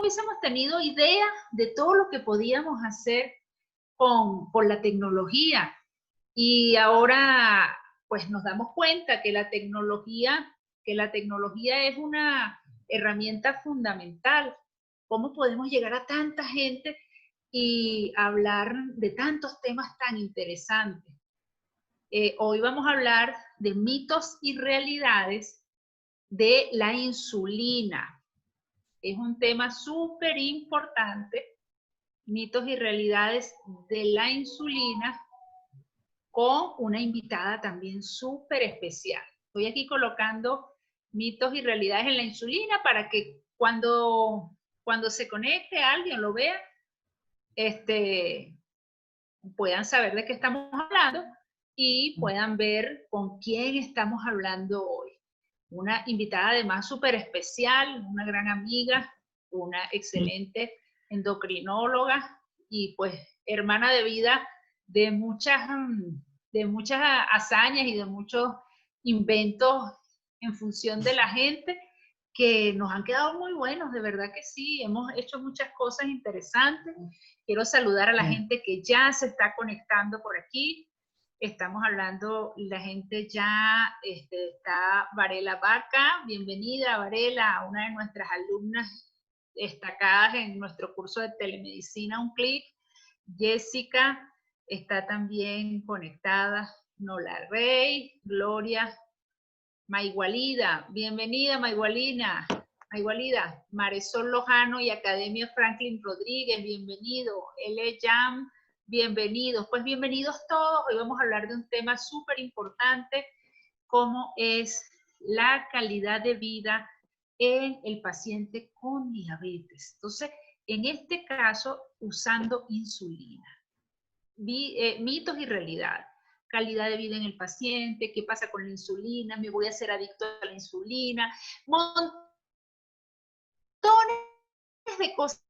hubiésemos tenido idea de todo lo que podíamos hacer con la tecnología. Y ahora, pues nos damos cuenta que la tecnología es una herramienta fundamental. ¿Cómo podemos llegar a tanta gente y hablar de tantos temas tan interesantes? Hoy vamos a hablar de mitos y realidades de la insulina. Es un tema súper importante, mitos y realidades de la insulina, con una invitada también súper especial. Estoy aquí colocando mitos y realidades en la insulina para que cuando se conecte alguien lo vea, puedan saber de qué estamos hablando y puedan ver con quién estamos hablando hoy. Una invitada además súper especial, una gran amiga, una excelente endocrinóloga y pues hermana de vida de muchas hazañas y de muchos inventos en función de la gente que nos han quedado muy buenos, de verdad que sí, hemos hecho muchas cosas interesantes. Quiero saludar a la gente que ya se está conectando por aquí. Estamos hablando, la gente ya está Varela Vaca, bienvenida Varela, una de nuestras alumnas destacadas en nuestro curso de telemedicina Un Clic. Jessica está también conectada, Nola Rey, Gloria, Maigualida, bienvenida Maigualina, Marisol Lojano y Academia Franklin Rodríguez, bienvenido, L. Jam, bienvenidos, pues bienvenidos todos. Hoy vamos a hablar de un tema súper importante, como es la calidad de vida en el paciente con diabetes. Entonces, en este caso, usando insulina. Mitos y realidad. Calidad de vida en el paciente, qué pasa con la insulina, me voy a hacer adicto a la insulina, montones de cosas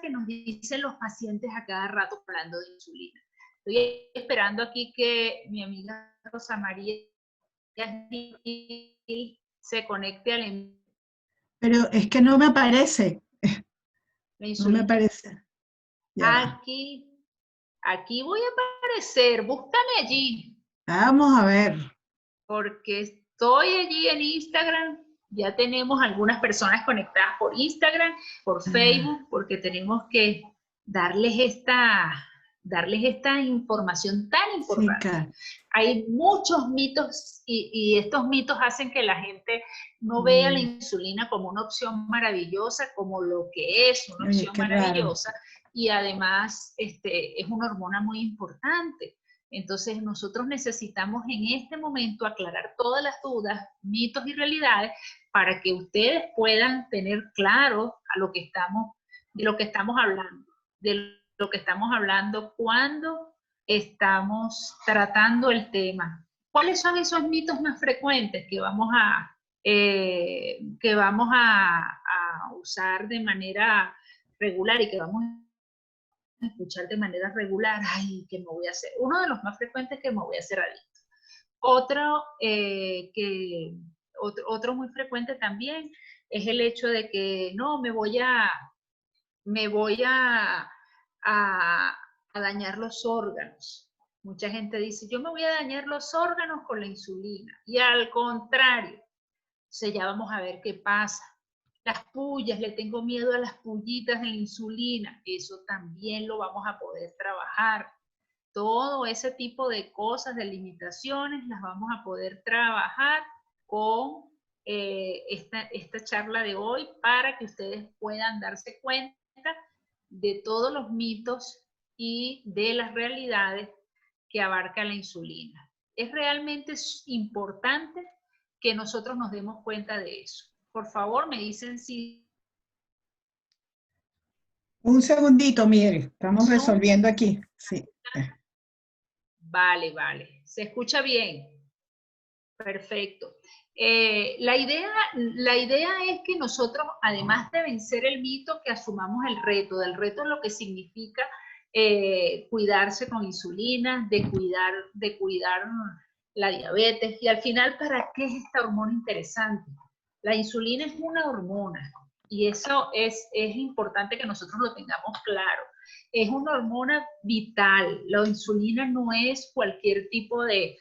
que nos dicen los pacientes a cada rato hablando de insulina. Estoy esperando aquí que mi amiga Rosa María se conecte al... Pero es que no me aparece. No me aparece. Aquí voy a aparecer, búscame allí. Vamos a ver. Porque estoy allí en Instagram, ya tenemos algunas personas conectadas por Instagram, por Facebook, porque tenemos que darles esta información tan importante. Sí, claro. Hay muchos mitos y estos mitos hacen que la gente no vea la insulina como una opción maravillosa, como lo que es una opción maravillosa, y además es una hormona muy importante. Entonces nosotros necesitamos en este momento aclarar todas las dudas, mitos y realidades para que ustedes puedan tener claro de lo que estamos hablando cuando estamos tratando el tema. ¿Cuáles son esos mitos más frecuentes que vamos a usar de manera regular y que vamos a escuchar de manera regular? Ay, ¿qué me voy a hacer? Uno de los más frecuentes es que me voy a hacer adicto. Otro muy frecuente también es el hecho de que no, me voy a dañar los órganos. Mucha gente dice, yo me voy a dañar los órganos con la insulina. Y al contrario, entonces ya vamos a ver qué pasa. Las pullas, le tengo miedo a las pullitas de la insulina, eso también lo vamos a poder trabajar. Todo ese tipo de cosas, de limitaciones, las vamos a poder trabajar con esta charla de hoy para que ustedes puedan darse cuenta de todos los mitos y de las realidades que abarca la insulina. Es realmente importante que nosotros nos demos cuenta de eso. Por favor, me dicen si... Un segundito, Miguel, estamos resolviendo aquí. Sí. Vale. ¿Se escucha bien? Perfecto. La idea es que nosotros, además de vencer el mito, que asumamos el reto. Del reto lo que significa cuidarse con insulina, de cuidar la diabetes. Y al final, ¿para qué es esta hormona interesante? La insulina es una hormona y eso es importante que nosotros lo tengamos claro. Es una hormona vital. La insulina no es cualquier tipo de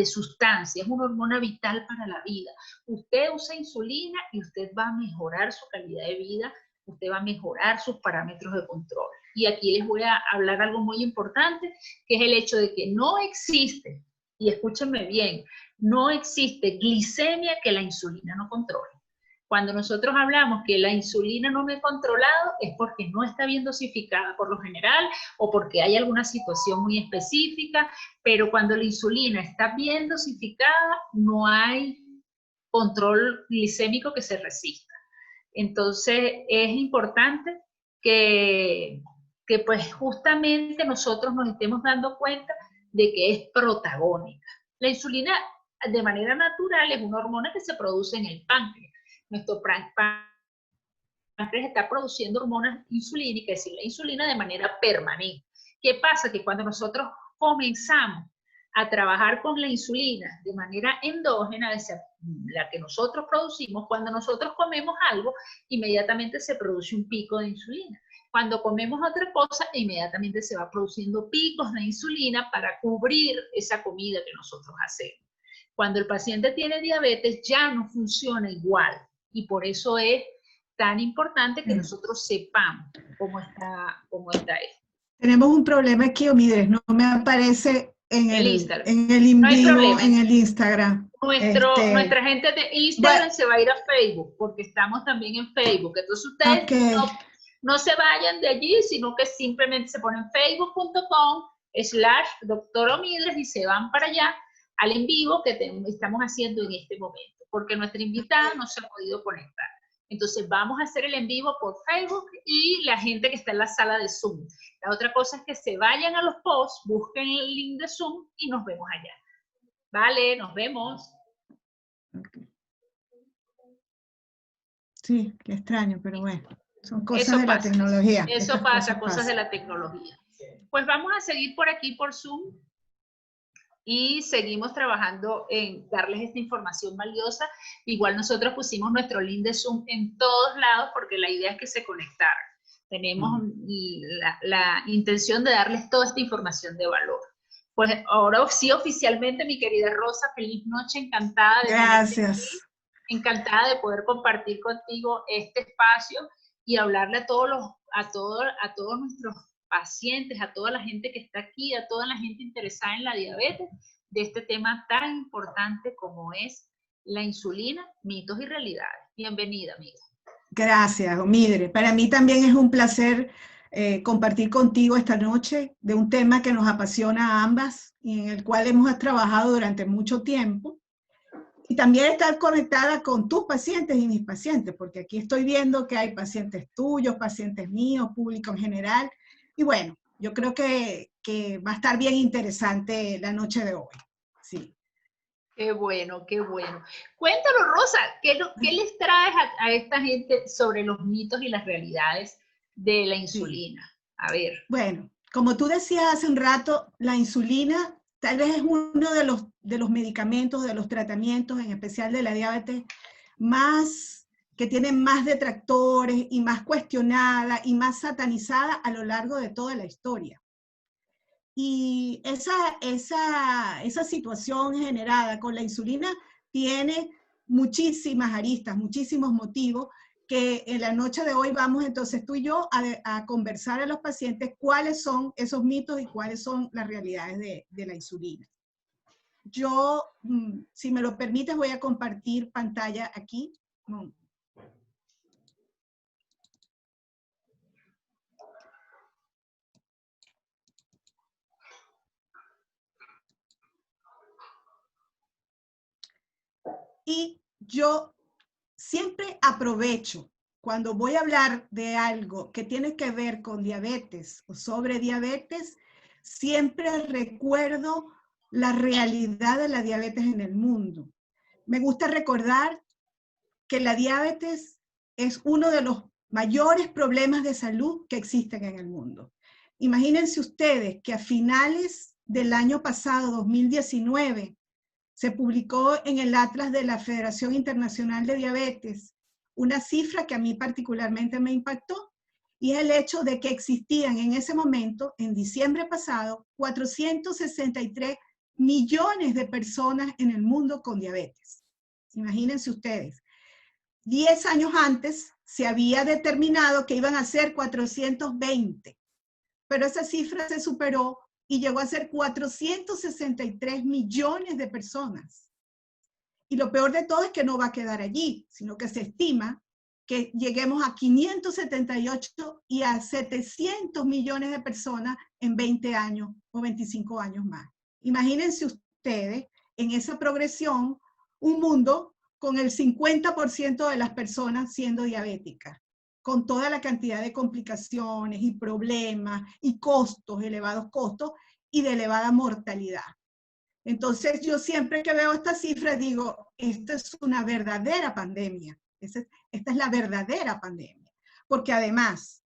sustancia, es una hormona vital para la vida. Usted usa insulina y usted va a mejorar su calidad de vida, usted va a mejorar sus parámetros de control. Y aquí les voy a hablar algo muy importante, que es el hecho de que no existe, y escúchenme bien, no existe glicemia que la insulina no controle. Cuando nosotros hablamos que la insulina no me ha controlado, es porque no está bien dosificada por lo general o porque hay alguna situación muy específica, pero cuando la insulina está bien dosificada, no hay control glicémico que se resista. Entonces, es importante que pues justamente nosotros nos estemos dando cuenta de que es protagónica. La insulina, de manera natural, es una hormona que se produce en el páncreas. Nuestro páncreas está produciendo hormonas insulínicas, es decir, la insulina de manera permanente. ¿Qué pasa? Que cuando nosotros comenzamos a trabajar con la insulina de manera endógena, es la que nosotros producimos, cuando nosotros comemos algo, inmediatamente se produce un pico de insulina. Cuando comemos otra cosa, inmediatamente se va produciendo picos de insulina para cubrir esa comida que nosotros hacemos. Cuando el paciente tiene diabetes, ya no funciona igual, y por eso es tan importante que nosotros sepamos cómo está esto. Tenemos un problema aquí, Omidres, no me aparece en el Instagram. En el no hay vivo, problema. En el Instagram. Nuestra gente de Instagram se va a ir a Facebook, porque estamos también en Facebook. Entonces ustedes no se vayan de allí, sino que simplemente se ponen facebook.com/Dr. Omidres y se van para allá al en vivo que estamos haciendo en este momento, porque nuestra invitada no se ha podido conectar. Entonces vamos a hacer el en vivo por Facebook y la gente que está en la sala de Zoom. La otra cosa es que se vayan a los posts, busquen el link de Zoom y nos vemos allá. Vale, nos vemos. Sí, qué extraño, pero bueno, son cosas de la tecnología. Eso pasa, cosas de la tecnología. Pues vamos a seguir por aquí por Zoom y seguimos trabajando en darles esta información valiosa. Igual nosotros pusimos nuestro link de Zoom en todos lados porque la idea es que se conectaran. Tenemos la intención de darles toda esta información de valor. Pues ahora sí, oficialmente, mi querida Rosa, feliz noche, encantada de Gracias. Encantada de poder compartir contigo este espacio y hablarle a todos nuestros pacientes, a toda la gente que está aquí, a toda la gente interesada en la diabetes, de este tema tan importante como es la insulina, mitos y realidades. Bienvenida, amiga. Gracias, Omidre. Para mí también es un placer compartir contigo esta noche de un tema que nos apasiona a ambas y en el cual hemos trabajado durante mucho tiempo. Y también estar conectada con tus pacientes y mis pacientes, porque aquí estoy viendo que hay pacientes tuyos, pacientes míos, público en general. Y bueno, yo creo que va a estar bien interesante la noche de hoy. Sí. Qué bueno, qué bueno. Cuéntalo, Rosa, ¿qué les traes a esta gente sobre los mitos y las realidades de la insulina? Sí. A ver. Bueno, como tú decías hace un rato, la insulina tal vez es uno de los medicamentos, de los tratamientos, en especial de la diabetes, que tienen más detractores y más cuestionada y más satanizada a lo largo de toda la historia. Y esa situación generada con la insulina tiene muchísimas aristas, muchísimos motivos, que en la noche de hoy vamos entonces tú y yo a conversar a los pacientes cuáles son esos mitos y cuáles son las realidades de la insulina. Yo, si me lo permites, voy a compartir pantalla aquí. Y yo siempre aprovecho, cuando voy a hablar de algo que tiene que ver con diabetes o sobre diabetes, siempre recuerdo la realidad de la diabetes en el mundo. Me gusta recordar que la diabetes es uno de los mayores problemas de salud que existen en el mundo. Imagínense ustedes que a finales del año pasado, 2019, se publicó en el Atlas de la Federación Internacional de Diabetes una cifra que a mí particularmente me impactó, y es el hecho de que existían en ese momento, en diciembre pasado, 463 millones de personas en el mundo con diabetes. Imagínense ustedes. 10 años antes se había determinado que iban a ser 420, pero esa cifra se superó y llegó a ser 463 millones de personas. Y lo peor de todo es que no va a quedar allí, sino que se estima que lleguemos a 578 y a 700 millones de personas en 20 años o 25 años más. Imagínense ustedes en esa progresión un mundo con el 50% de las personas siendo diabéticas, con toda la cantidad de complicaciones y problemas y costos, elevados costos y de elevada mortalidad. Entonces yo siempre que veo estas cifras digo, esta es una verdadera pandemia. Esta es la verdadera pandemia. Porque además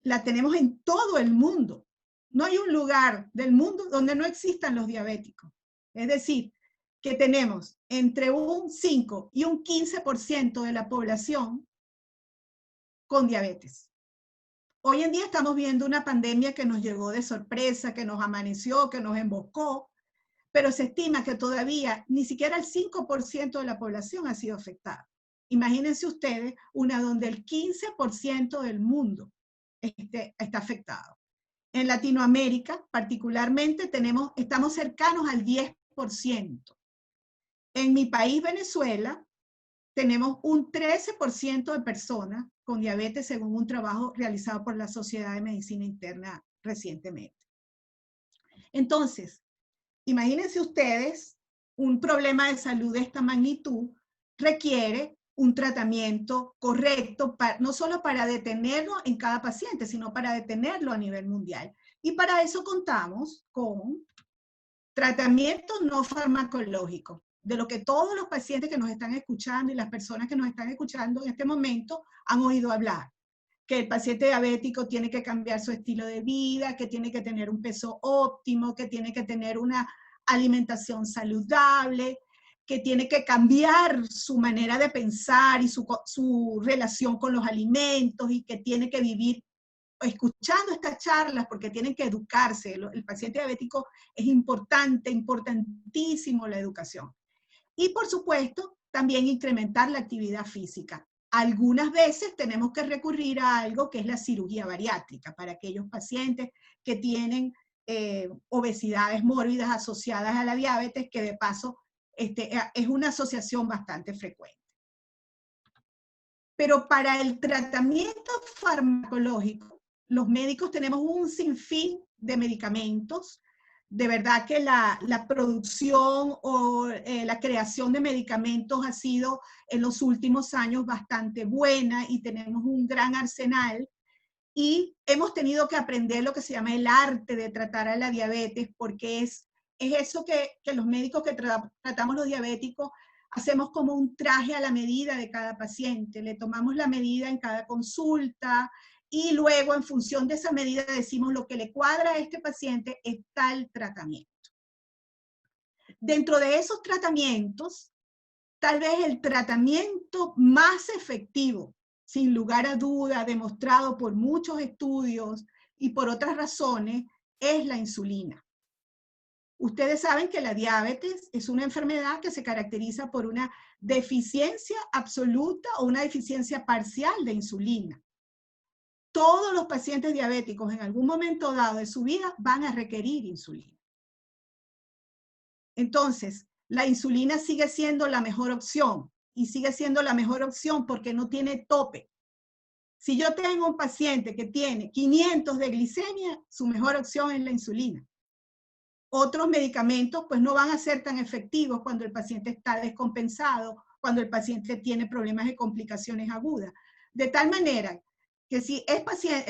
la tenemos en todo el mundo. No hay un lugar del mundo donde no existan los diabéticos. Es decir, que tenemos entre un 5 y un 15% de la población con diabetes. Hoy en día estamos viendo una pandemia que nos llegó de sorpresa, que nos amaneció, que nos emboscó, pero se estima que todavía ni siquiera el 5% de la población ha sido afectada. Imagínense ustedes una donde el 15% del mundo está afectado. En Latinoamérica, particularmente, estamos cercanos al 10%. En mi país, Venezuela, tenemos un 13% de personas con diabetes, según un trabajo realizado por la Sociedad de Medicina Interna recientemente. Entonces, imagínense ustedes, un problema de salud de esta magnitud requiere un tratamiento correcto, no solo para detenerlo en cada paciente, sino para detenerlo a nivel mundial. Y para eso contamos con tratamientos no farmacológicos, de lo que todos los pacientes que nos están escuchando y las personas que nos están escuchando en este momento han oído hablar. Que el paciente diabético tiene que cambiar su estilo de vida, que tiene que tener un peso óptimo, que tiene que tener una alimentación saludable, que tiene que cambiar su manera de pensar y su relación con los alimentos y que tiene que vivir escuchando estas charlas porque tienen que educarse. El paciente diabético es importante, importantísimo la educación. Y por supuesto, también incrementar la actividad física. Algunas veces tenemos que recurrir a algo que es la cirugía bariátrica para aquellos pacientes que tienen obesidades mórbidas asociadas a la diabetes, que de paso es una asociación bastante frecuente. Pero para el tratamiento farmacológico, los médicos tenemos un sinfín de medicamentos. De verdad que la producción o la creación de medicamentos ha sido en los últimos años bastante buena y tenemos un gran arsenal y hemos tenido que aprender lo que se llama el arte de tratar a la diabetes porque es eso que los médicos que tratamos los diabéticos hacemos como un traje a la medida de cada paciente, le tomamos la medida en cada consulta, y luego en función de esa medida decimos lo que le cuadra a este paciente es tal tratamiento. Dentro de esos tratamientos, tal vez el tratamiento más efectivo, sin lugar a duda, demostrado por muchos estudios y por otras razones, es la insulina. Ustedes saben que la diabetes es una enfermedad que se caracteriza por una deficiencia absoluta o una deficiencia parcial de insulina. Todos los pacientes diabéticos en algún momento dado de su vida van a requerir insulina. Entonces, la insulina sigue siendo la mejor opción y sigue siendo la mejor opción porque no tiene tope. Si yo tengo un paciente que tiene 500 de glicemia, su mejor opción es la insulina. Otros medicamentos pues no van a ser tan efectivos cuando el paciente está descompensado, cuando el paciente tiene problemas de complicaciones agudas. De tal manera que si el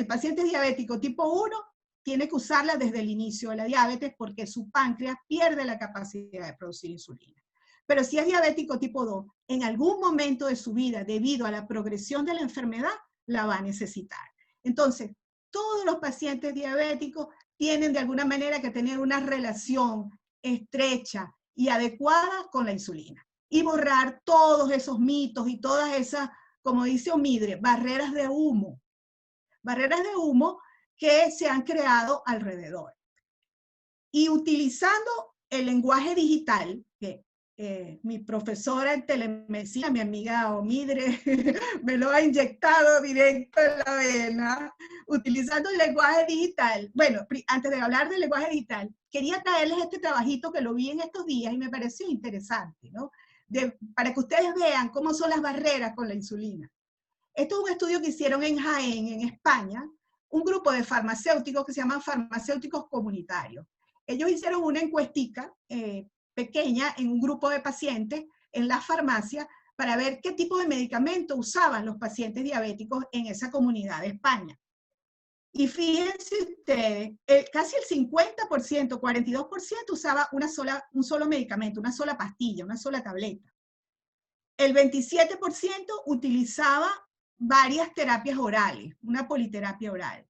paciente es diabético tipo 1, tiene que usarla desde el inicio de la diabetes porque su páncreas pierde la capacidad de producir insulina. Pero si es diabético tipo 2, en algún momento de su vida, debido a la progresión de la enfermedad, la va a necesitar. Entonces, todos los pacientes diabéticos tienen de alguna manera que tener una relación estrecha y adecuada con la insulina y borrar todos esos mitos y todas esas como dice Omidre, barreras de humo que se han creado alrededor. Y utilizando el lenguaje digital, que mi profesora en telemedicina, mi amiga Omidre, me lo ha inyectado directo en la vena, utilizando el lenguaje digital. Bueno, antes de hablar del lenguaje digital, quería traerles este trabajito que lo vi en estos días y me pareció interesante, ¿no? Para que ustedes vean cómo son las barreras con la insulina. Esto es un estudio que hicieron en Jaén, en España, un grupo de farmacéuticos que se llaman farmacéuticos comunitarios. Ellos hicieron una encuestica pequeña en un grupo de pacientes en la farmacia para ver qué tipo de medicamento usaban los pacientes diabéticos en esa comunidad de España. Y fíjense ustedes, casi el 50%, 42% usaba un solo medicamento, una sola pastilla, una sola tableta. El 27% utilizaba varias terapias orales, una politerapia oral.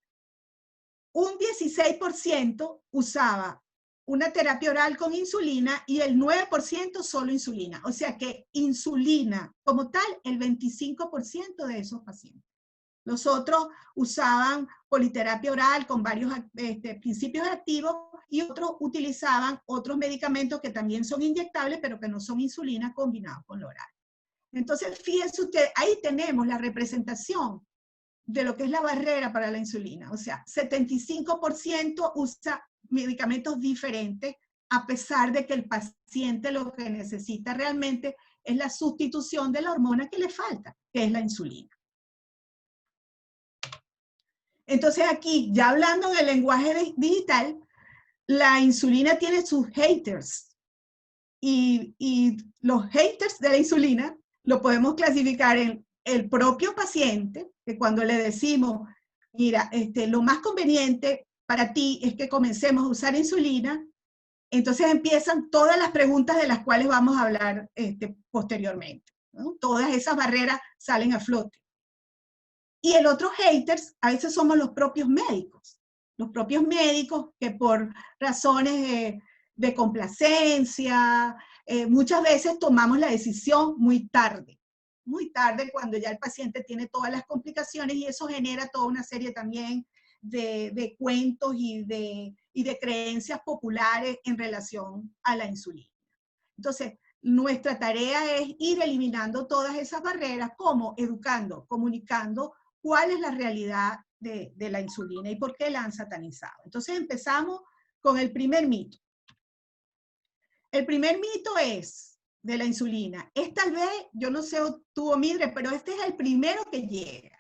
Un 16% usaba una terapia oral con insulina y el 9% solo insulina. O sea que insulina como tal, el 25% de esos pacientes. Los otros usaban politerapia oral con varios principios activos y otros utilizaban otros medicamentos que también son inyectables, pero que no son insulina combinados con lo oral. Entonces, fíjense usted, ahí tenemos la representación de lo que es la barrera para la insulina. O sea, 75% usa medicamentos diferentes, a pesar de que el paciente lo que necesita realmente es la sustitución de la hormona que le falta, que es la insulina. Entonces aquí, ya hablando en el lenguaje digital, la insulina tiene sus haters. Y los haters de la insulina lo podemos clasificar en el propio paciente, que cuando le decimos, mira, lo más conveniente para ti es que comencemos a usar insulina, entonces empiezan todas las preguntas de las cuales vamos a hablar posteriormente, ¿no? Todas esas barreras salen a flote. Y el otro haters, a veces somos los propios médicos que por razones de complacencia, muchas veces tomamos la decisión muy tarde cuando ya el paciente tiene todas las complicaciones y eso genera toda una serie también de cuentos y de creencias populares en relación a la insulina. Entonces, nuestra tarea es ir eliminando todas esas barreras, como educando, comunicando cuál es la realidad de la insulina y por qué la han satanizado. Entonces empezamos con el primer mito. El primer mito es de la insulina. Es tal vez, yo no sé tú, Omidre, pero este es el primero que llega.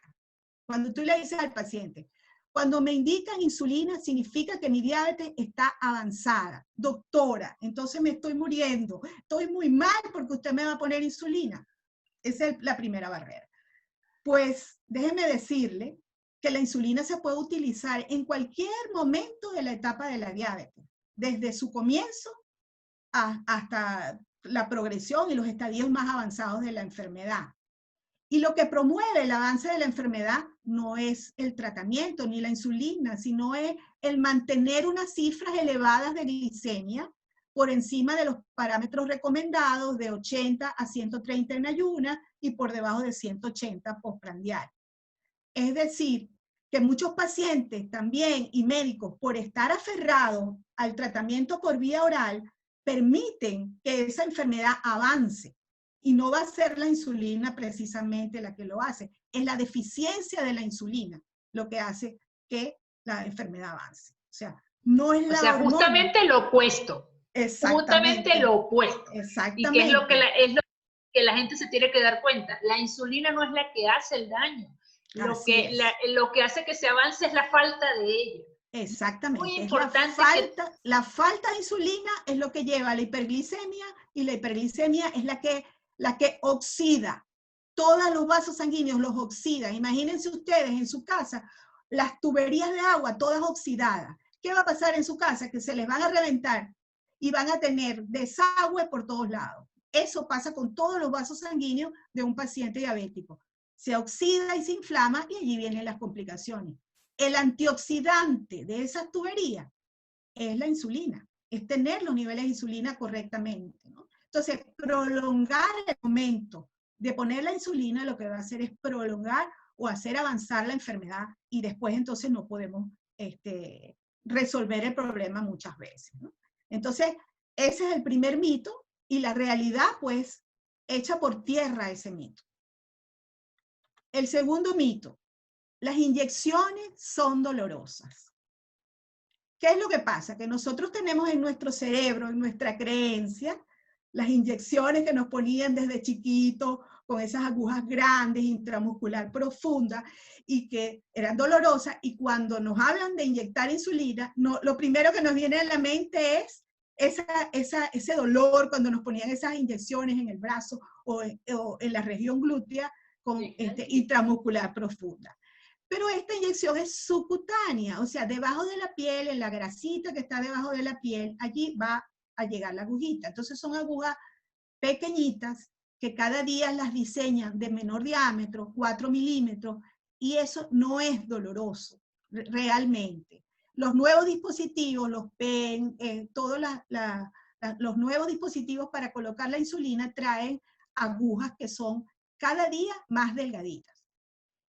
Cuando tú le dices al paciente, cuando me indican insulina significa que mi diabetes está avanzada. Doctora, entonces me estoy muriendo. Estoy muy mal porque usted me va a poner insulina. Esa es la primera barrera. Pues déjeme decirle que la insulina se puede utilizar en cualquier momento de la etapa de la diabetes, desde su comienzo hasta la progresión y los estadios más avanzados de la enfermedad. Y lo que promueve el avance de la enfermedad no es el tratamiento ni la insulina, sino es el mantener unas cifras elevadas de glicemia por encima de los parámetros recomendados de 80 a 130 en ayuna y por debajo de 180 postprandial. Es decir, que muchos pacientes también y médicos, por estar aferrados al tratamiento por vía oral, permiten que esa enfermedad avance. Y no va a ser la insulina precisamente la que lo hace, es la deficiencia de la insulina lo que hace que la enfermedad avance. O sea, no es la hormona. Justamente lo opuesto. Exactamente. Justamente lo opuesto. Exactamente. Y que es lo que la gente se tiene que dar cuenta. La insulina no es la que hace el daño. Lo que hace que se avance es la falta de ella. Exactamente. Muy importante. La falta de insulina es lo que lleva a la hiperglicemia, y la hiperglicemia es la que oxida. Todos los vasos sanguíneos los oxida. Imagínense ustedes en su casa, las tuberías de agua todas oxidadas. ¿Qué va a pasar en su casa? Que se les van a reventar y van a tener desagüe por todos lados. Eso pasa con todos los vasos sanguíneos de un paciente diabético. Se oxida y se inflama y allí vienen las complicaciones. El antioxidante de esas tuberías es la insulina, es tener los niveles de insulina correctamente, ¿no? Entonces, prolongar el momento de poner la insulina lo que va a hacer es prolongar o hacer avanzar la enfermedad y después entonces no podemos resolver el problema muchas veces, ¿no? Entonces, ese es el primer mito y la realidad pues echa por tierra ese mito. El segundo mito, las inyecciones son dolorosas. ¿Qué es lo que pasa? Que nosotros tenemos en nuestro cerebro, en nuestra creencia, las inyecciones que nos ponían desde chiquito con esas agujas grandes, intramuscular profundas, y que eran dolorosas, y cuando nos hablan de inyectar insulina, lo primero que nos viene a la mente es ese dolor cuando nos ponían esas inyecciones en el brazo o en la región glútea con intramuscular profunda. Pero esta inyección es subcutánea, o sea, debajo de la piel, en la grasita que está debajo de la piel, allí va a llegar la agujita. Entonces son agujas pequeñitas que cada día las diseñan de menor diámetro, 4 milímetros, y eso no es doloroso realmente. Los nuevos dispositivos, los PEN, todos los nuevos dispositivos para colocar la insulina traen agujas que son cada día más delgaditas.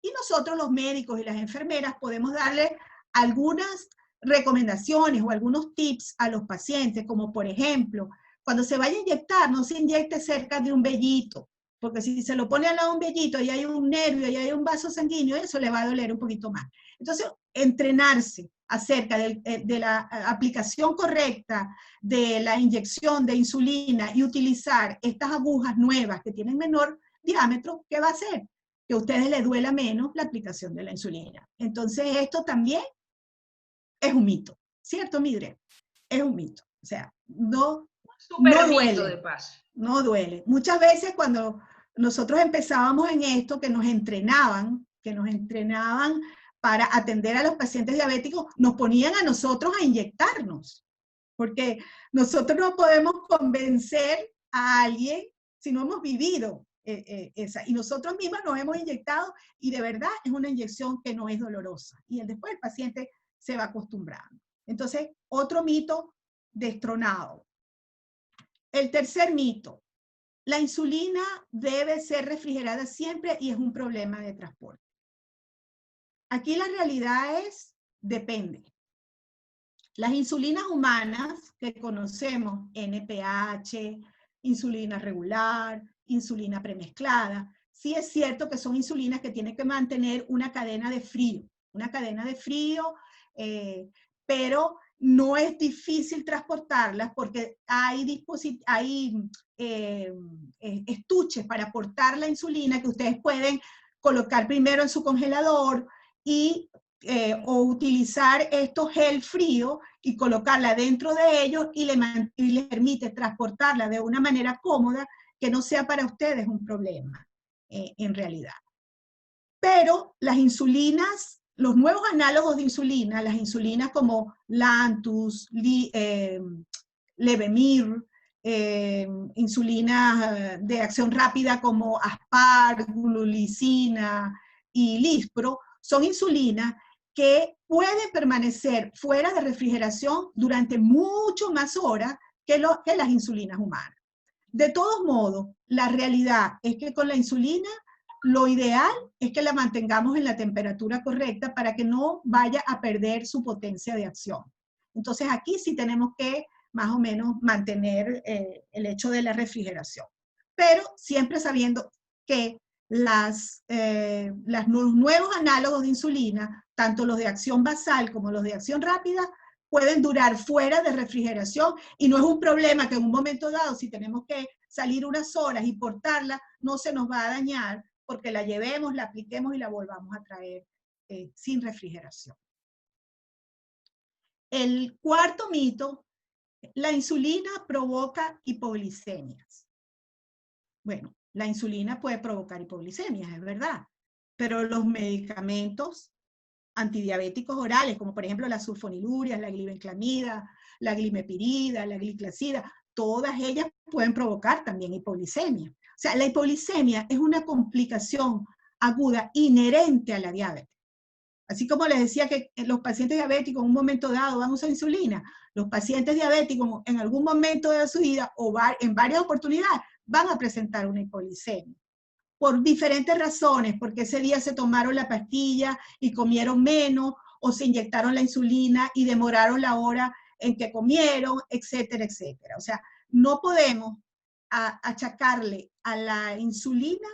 Y nosotros los médicos y las enfermeras podemos darle algunas recomendaciones o algunos tips a los pacientes, como por ejemplo, cuando se vaya a inyectar, no se inyecte cerca de un vellito, porque si se lo pone al lado de un vellito y hay un nervio y hay un vaso sanguíneo, eso le va a doler un poquito más. Entonces, entrenarse acerca de la aplicación correcta de la inyección de insulina y utilizar estas agujas nuevas que tienen menor diámetro, ¿qué va a hacer? Que a ustedes les duela menos la aplicación de la insulina. Entonces, esto también es un mito, ¿cierto, Mildred? Es un mito. O sea, no duele. De paso. No duele. Muchas veces cuando nosotros empezábamos en esto, que nos entrenaban para atender a los pacientes diabéticos, nos ponían a nosotros a inyectarnos, porque nosotros no podemos convencer a alguien si no hemos vivido esa. Y nosotros mismos nos hemos inyectado y de verdad es una inyección que no es dolorosa. Y después el paciente se va acostumbrando. Entonces, otro mito destronado. El tercer mito. La insulina debe ser refrigerada siempre y es un problema de transporte. Aquí la realidad es, depende. Las insulinas humanas que conocemos, NPH, insulina regular, insulina premezclada, sí es cierto que son insulinas que tienen que mantener una cadena de frío, pero no es difícil transportarlas porque hay estuches para aportar la insulina que ustedes pueden colocar primero en su congelador o utilizar estos gel frío y colocarla dentro de ellos y les permite transportarla de una manera cómoda que no sea para ustedes un problema en realidad. Pero las insulinas, los nuevos análogos de insulina, las insulinas como Lantus, Levemir, insulinas de acción rápida como Aspar, Glulicina y Lispro, son insulinas que pueden permanecer fuera de refrigeración durante mucho más horas que las insulinas humanas. De todos modos, la realidad es que con la insulina lo ideal es que la mantengamos en la temperatura correcta para que no vaya a perder su potencia de acción. Entonces aquí sí tenemos que más o menos mantener el hecho de la refrigeración. Pero siempre sabiendo que los nuevos análogos de insulina, tanto los de acción basal como los de acción rápida, pueden durar fuera de refrigeración y no es un problema que en un momento dado, si tenemos que salir unas horas y portarla, no se nos va a dañar porque la llevemos, la apliquemos y la volvamos a traer sin refrigeración. El cuarto mito, la insulina provoca hipoglicemias. Bueno, la insulina puede provocar hipoglicemias, es verdad, pero los medicamentos antidiabéticos orales, como por ejemplo la sulfonilurea, la glibenclamida, la glimepirida, la gliclazida, todas ellas pueden provocar también hipoglicemia. O sea, la hipoglicemia es una complicación aguda inherente a la diabetes. Así como les decía que los pacientes diabéticos en un momento dado van a usar insulina, los pacientes diabéticos en algún momento de su vida o en varias oportunidades van a presentar una hipoglicemia. por diferentes razones, porque ese día se tomaron la pastilla y comieron menos, o se inyectaron la insulina y demoraron la hora en que comieron, etcétera, etcétera. O sea, no podemos achacarle a la insulina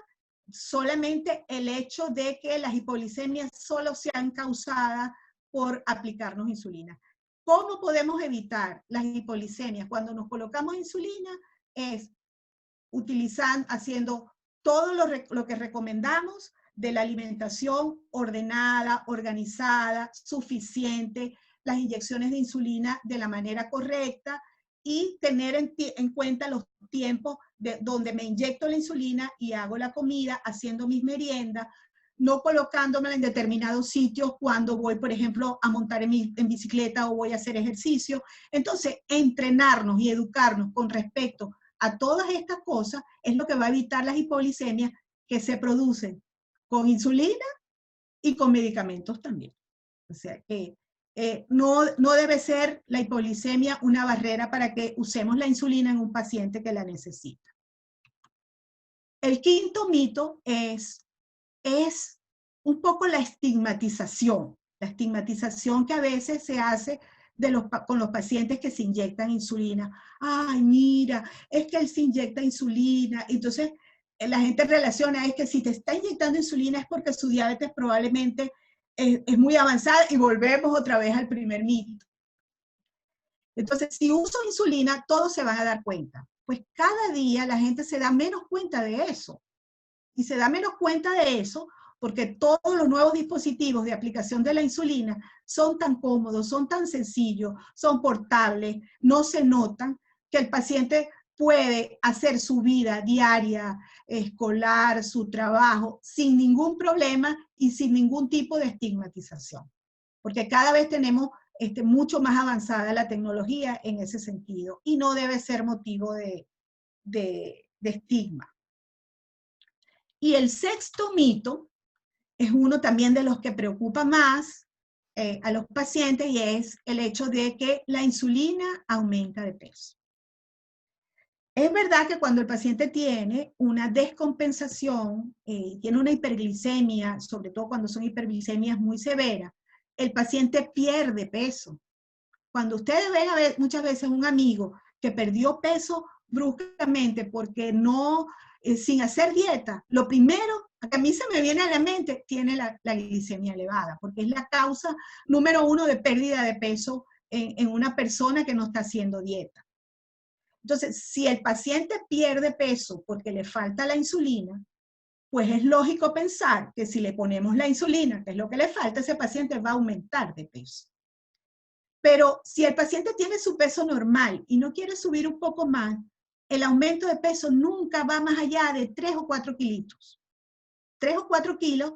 solamente el hecho de que las hipoglicemias solo sean causadas por aplicarnos insulina. ¿Cómo podemos evitar las hipoglicemias? Cuando nos colocamos insulina es utilizando, haciendo todo lo que recomendamos de la alimentación ordenada, organizada, suficiente, las inyecciones de insulina de la manera correcta y tener en cuenta los tiempos de donde me inyecto la insulina y hago la comida, haciendo mis meriendas, no colocándomela en determinados sitios cuando voy, por ejemplo, a montar en bicicleta o voy a hacer ejercicio. Entonces, entrenarnos y educarnos con respecto a todas estas cosas es lo que va a evitar las hipoglicemias que se producen con insulina y con medicamentos también. O sea que no debe ser la hipoglicemia una barrera para que usemos la insulina en un paciente que la necesita. El quinto mito es un poco la estigmatización que a veces se hace con los pacientes que se inyectan insulina. Ay, mira, es que él se inyecta insulina. Entonces, la gente relaciona es que si te está inyectando insulina es porque su diabetes probablemente es muy avanzada y volvemos otra vez al primer mito. Entonces, si uso insulina, todos se van a dar cuenta. Pues cada día la gente se da menos cuenta de eso. Y se da menos cuenta de eso porque todos los nuevos dispositivos de aplicación de la insulina son tan cómodos, son tan sencillos, son portables, no se notan, que el paciente puede hacer su vida diaria, escolar, su trabajo, sin ningún problema y sin ningún tipo de estigmatización. Porque cada vez tenemos mucho más avanzada la tecnología en ese sentido y no debe ser motivo de estigma. Y el sexto mito es uno también de los que preocupa más a los pacientes y es el hecho de que la insulina aumenta de peso. Es verdad que cuando el paciente tiene una descompensación, tiene una hiperglicemia, sobre todo cuando son hiperglicemias muy severas, el paciente pierde peso. Cuando ustedes ven a ver, muchas veces un amigo que perdió peso bruscamente porque no, sin hacer dieta, lo primero que a mí se me viene a la mente, tiene la glicemia elevada, porque es la causa número 1 de pérdida de peso en una persona que no está haciendo dieta. Entonces, si el paciente pierde peso porque le falta la insulina, pues es lógico pensar que si le ponemos la insulina, que es lo que le falta, ese paciente va a aumentar de peso. Pero si el paciente tiene su peso normal y no quiere subir un poco más, el aumento de peso nunca va más allá de 3 o 4 kilitos. 3 o 4 kilos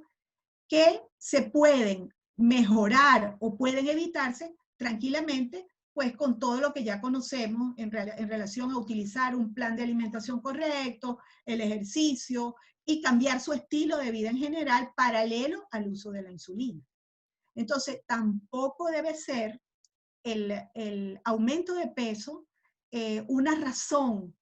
que se pueden mejorar o pueden evitarse tranquilamente, pues con todo lo que ya conocemos en relación a utilizar un plan de alimentación correcto, el ejercicio y cambiar su estilo de vida en general paralelo al uso de la insulina. Entonces, tampoco debe ser el aumento de peso una razón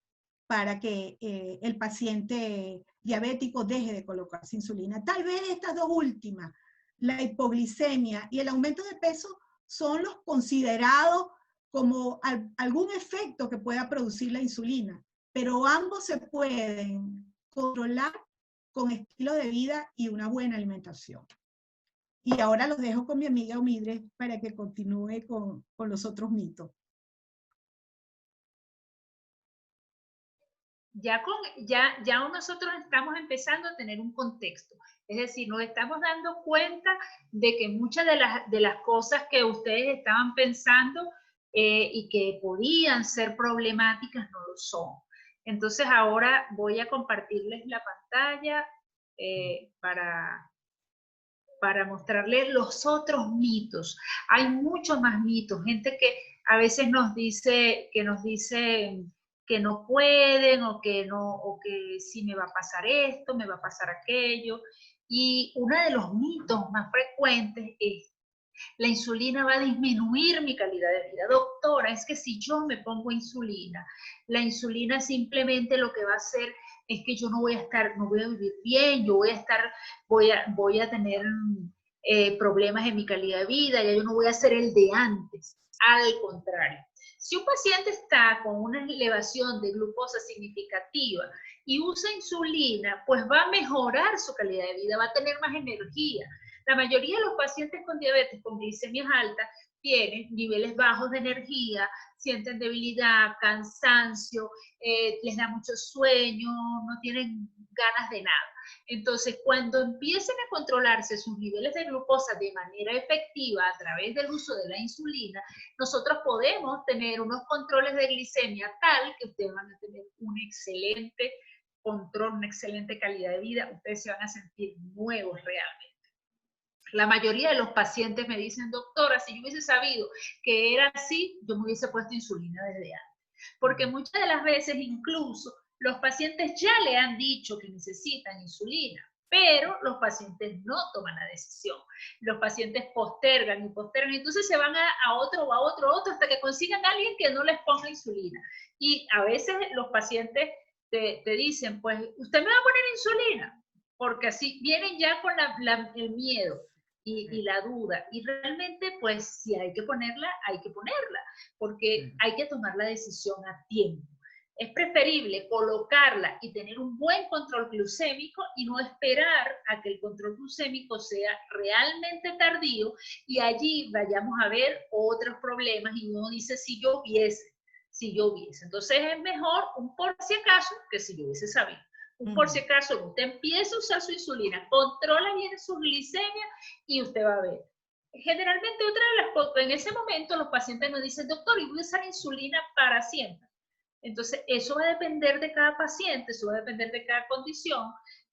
para que el paciente diabético deje de colocarse insulina. Tal vez estas dos últimas, la hipoglicemia y el aumento de peso, son los considerados como algún efecto que pueda producir la insulina, pero ambos se pueden controlar con estilo de vida y una buena alimentación. Y ahora los dejo con mi amiga Omidre para que continúe con los otros mitos. Ya nosotros estamos empezando a tener un contexto. Es decir, nos estamos dando cuenta de que muchas de las cosas que ustedes estaban pensando y que podían ser problemáticas no lo son. Entonces ahora voy a compartirles la pantalla para mostrarles los otros mitos. Hay muchos más mitos, gente que a veces nos dice que no pueden o que si me va a pasar esto, me va a pasar aquello. Y uno de los mitos más frecuentes es: la insulina va a disminuir mi calidad de vida. Doctora, es que si yo me pongo insulina, la insulina simplemente lo que va a hacer es que yo no voy a vivir bien, voy a tener problemas en mi calidad de vida, ya yo no voy a ser el de antes. Al contrario, si un paciente está con una elevación de glucosa significativa y usa insulina, pues va a mejorar su calidad de vida, va a tener más energía. La mayoría de los pacientes con diabetes con glicemias altas tienen niveles bajos de energía, sienten debilidad, cansancio, les da mucho sueño, no tienen ganas de nada. Entonces, cuando empiecen a controlarse sus niveles de glucosa de manera efectiva a través del uso de la insulina, nosotros podemos tener unos controles de glicemia tal que ustedes van a tener un excelente control, una excelente calidad de vida, ustedes se van a sentir nuevos realmente. La mayoría de los pacientes me dicen, doctora, si yo hubiese sabido que era así, yo me hubiese puesto insulina desde antes. Porque muchas de las veces incluso los pacientes ya le han dicho que necesitan insulina, pero los pacientes no toman la decisión. Los pacientes postergan y postergan, entonces se van a otro, hasta que consigan a alguien que no les ponga insulina. Y a veces los pacientes te dicen, pues, ¿usted me va a poner insulina? Porque así vienen ya con el miedo y la duda. Y realmente, pues, si hay que ponerla, porque hay que tomar la decisión a tiempo. Es preferible colocarla y tener un buen control glucémico y no esperar a que el control glucémico sea realmente tardío y allí vayamos a ver otros problemas y uno dice si yo hubiese. Entonces es mejor un por si acaso que si yo hubiese sabido. Por si acaso, usted empieza a usar su insulina, controla bien su glicemia y usted va a ver. Generalmente otra de las cosas, en ese momento los pacientes nos dicen, doctor, ¿y voy a usar insulina para siempre? Entonces, eso va a depender de cada paciente, eso va a depender de cada condición.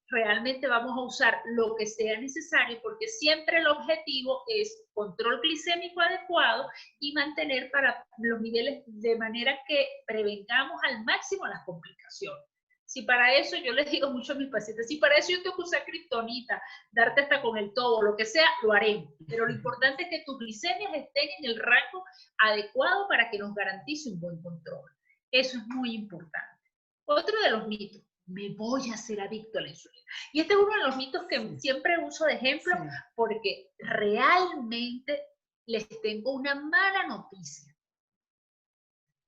Realmente vamos a usar lo que sea necesario porque siempre el objetivo es control glicémico adecuado y mantener para los niveles de manera que prevengamos al máximo las complicaciones. Si para eso, yo les digo mucho a mis pacientes, si para eso yo tengo que usar kriptonita, darte hasta con el todo, lo que sea, lo haremos. Pero lo importante es que tus glicemias estén en el rango adecuado para que nos garantice un buen control. Eso es muy importante. Otro de los mitos, me voy a hacer adicto a la insulina. Y este es uno de los mitos que siempre uso de ejemplo porque realmente les tengo una mala noticia.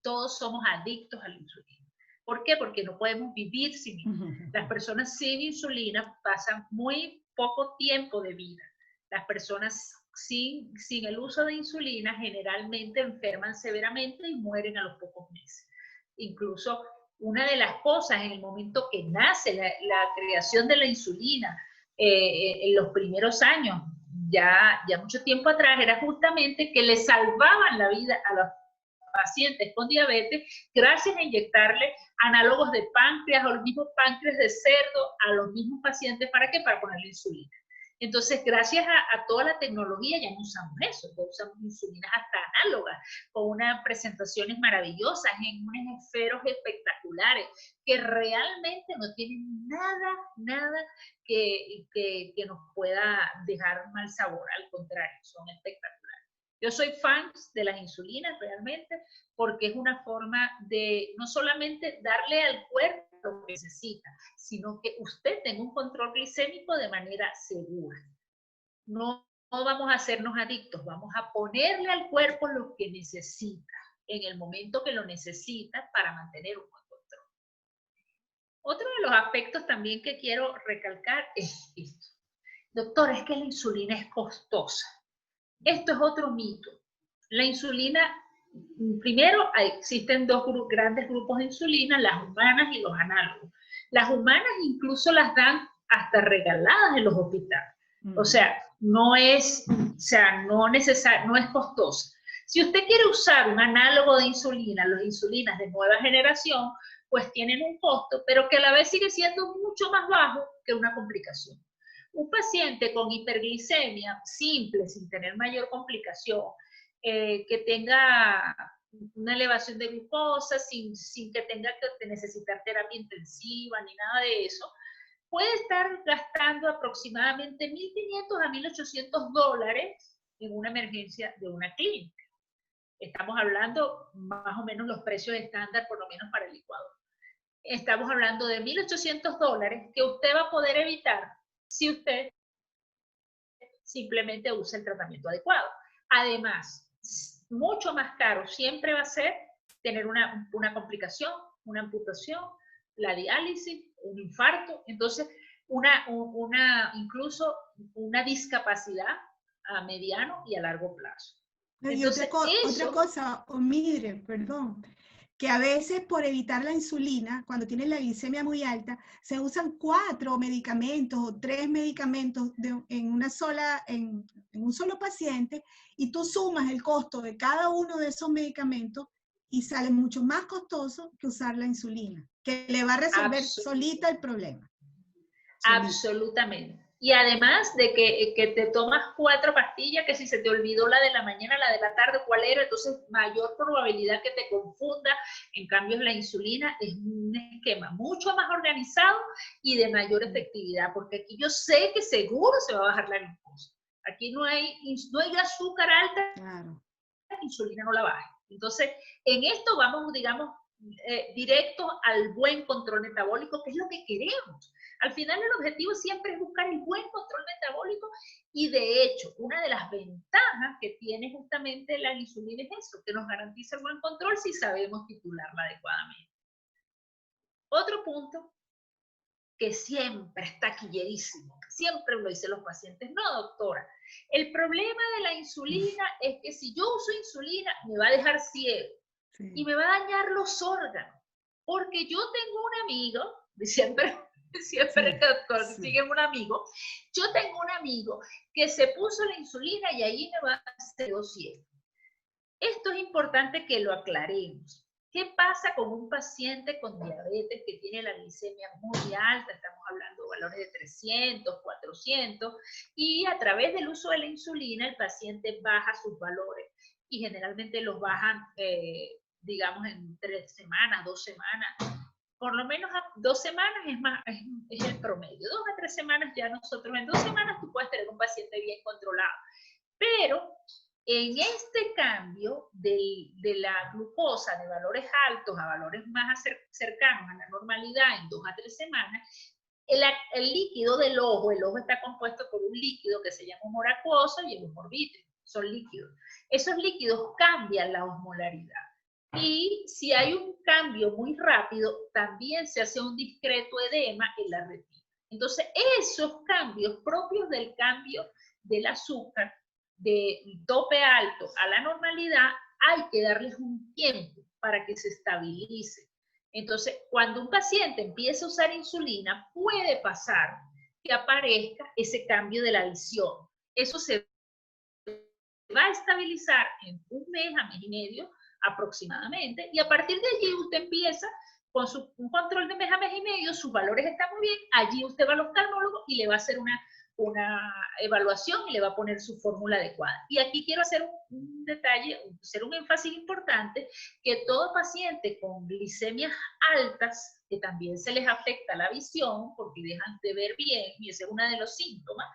Todos somos adictos a la insulina. ¿Por qué? Porque no podemos vivir sin insulina. Las personas sin insulina pasan muy poco tiempo de vida. Las personas sin el uso de insulina generalmente enferman severamente y mueren a los pocos meses. Incluso una de las cosas en el momento que nace la creación de la insulina, en los primeros años, ya mucho tiempo atrás, era justamente que le salvaban la vida a los pacientes con diabetes gracias a inyectarle análogos de páncreas o los mismos páncreas de cerdo a los mismos pacientes. ¿Para qué? Para ponerle insulina. Entonces, gracias a toda la tecnología ya no usamos eso, ya usamos insulinas hasta análogas, con unas presentaciones maravillosas, en unos esferos espectaculares, que realmente no tienen nada que nos pueda dejar mal sabor, al contrario, son espectaculares. Yo soy fan de las insulinas realmente porque es una forma de no solamente darle al cuerpo lo que necesita, sino que usted tenga un control glicémico de manera segura. No vamos a hacernos adictos, vamos a ponerle al cuerpo lo que necesita en el momento que lo necesita para mantener un buen control. Otro de los aspectos también que quiero recalcar es esto. Doctor, es que la insulina es costosa. Esto es otro mito. La insulina, primero existen dos grandes grupos de insulina, las humanas y los análogos. Las humanas incluso las dan hasta regaladas en los hospitales. O sea, no es costosa. Si usted quiere usar un análogo de insulina, las insulinas de nueva generación, pues tienen un costo, pero que a la vez sigue siendo mucho más bajo que una complicación. Un paciente con hiperglicemia simple, sin tener mayor complicación, que tenga una elevación de glucosa, sin que tenga que necesitar terapia intensiva ni nada de eso, puede estar gastando aproximadamente $1.500 a $1.800 en una emergencia de una clínica. Estamos hablando más o menos los precios estándar, por lo menos para el Ecuador. estamos hablando de $1.800 que usted va a poder evitar si usted simplemente usa el tratamiento adecuado. Además, mucho más caro siempre va a ser tener una complicación, una amputación, la diálisis, un infarto, entonces incluso una discapacidad a mediano y a largo plazo. Entonces, otra cosa, Omidre, perdón, que a veces por evitar la insulina, cuando tienes la glicemia muy alta, se usan 4 medicamentos o 3 medicamentos en un solo paciente, y tú sumas el costo de cada uno de esos medicamentos y sale mucho más costoso que usar la insulina, que le va a resolver solita el problema. Absolutamente. Y además de que te tomas 4 pastillas, que si se te olvidó la de la mañana, la de la tarde, ¿cuál era? Entonces, mayor probabilidad que te confunda. En cambio, la insulina es un esquema mucho más organizado y de mayor efectividad, porque aquí yo sé que seguro se va a bajar la glucosa. Aquí no hay azúcar alta, claro. La insulina no la baja. Entonces, en esto vamos, digamos, directo al buen control metabólico, que es lo que queremos. Al final el objetivo siempre es buscar el buen control metabólico, y de hecho una de las ventajas que tiene justamente la insulina es eso, que nos garantiza el buen control si sabemos titularla adecuadamente. Otro punto que siempre está quillerísimo, siempre lo dicen los pacientes: no, doctora, el problema de la insulina es que si yo uso insulina me va a dejar ciego. Sí. Y me va a dañar los órganos, porque yo tengo un amigo, siempre sí, doctor, sí. Siguen un amigo, yo tengo un amigo que se puso la insulina y ahí me va a hacer ciego. Esto es importante que lo aclaremos. ¿Qué pasa con un paciente con diabetes que tiene la glicemia muy alta? Estamos hablando de valores de 300, 400, y a través del uso de la insulina el paciente baja sus valores, y generalmente los bajan digamos en 3 semanas, 2 semanas, por lo menos a 2 semanas es el promedio. 2 a 3 semanas ya nosotros, en 2 semanas tú puedes tener un paciente bien controlado. Pero en este cambio de la glucosa de valores altos a valores más cercanos a la normalidad en 2 a 3 semanas, el líquido del ojo, el ojo está compuesto por un líquido que se llama humor acuoso y el humor vítreo, son líquidos. Esos líquidos cambian la osmolaridad. Y si hay un cambio muy rápido, también se hace un discreto edema en la retina. Entonces, esos cambios propios del cambio del azúcar, del tope alto a la normalidad, hay que darles un tiempo para que se estabilice. Entonces, cuando un paciente empieza a usar insulina, puede pasar que aparezca ese cambio de la visión. Eso se va a estabilizar en 1 mes a mes y medio aproximadamente, y a partir de allí usted empieza con un control de mes a mes y medio, sus valores están muy bien, allí usted va al oftalmólogo y le va a hacer una evaluación y le va a poner su fórmula adecuada. Y aquí quiero hacer un detalle, hacer un énfasis importante, que todo paciente con glicemias altas, que también se les afecta la visión porque dejan de ver bien, y ese es uno de los síntomas,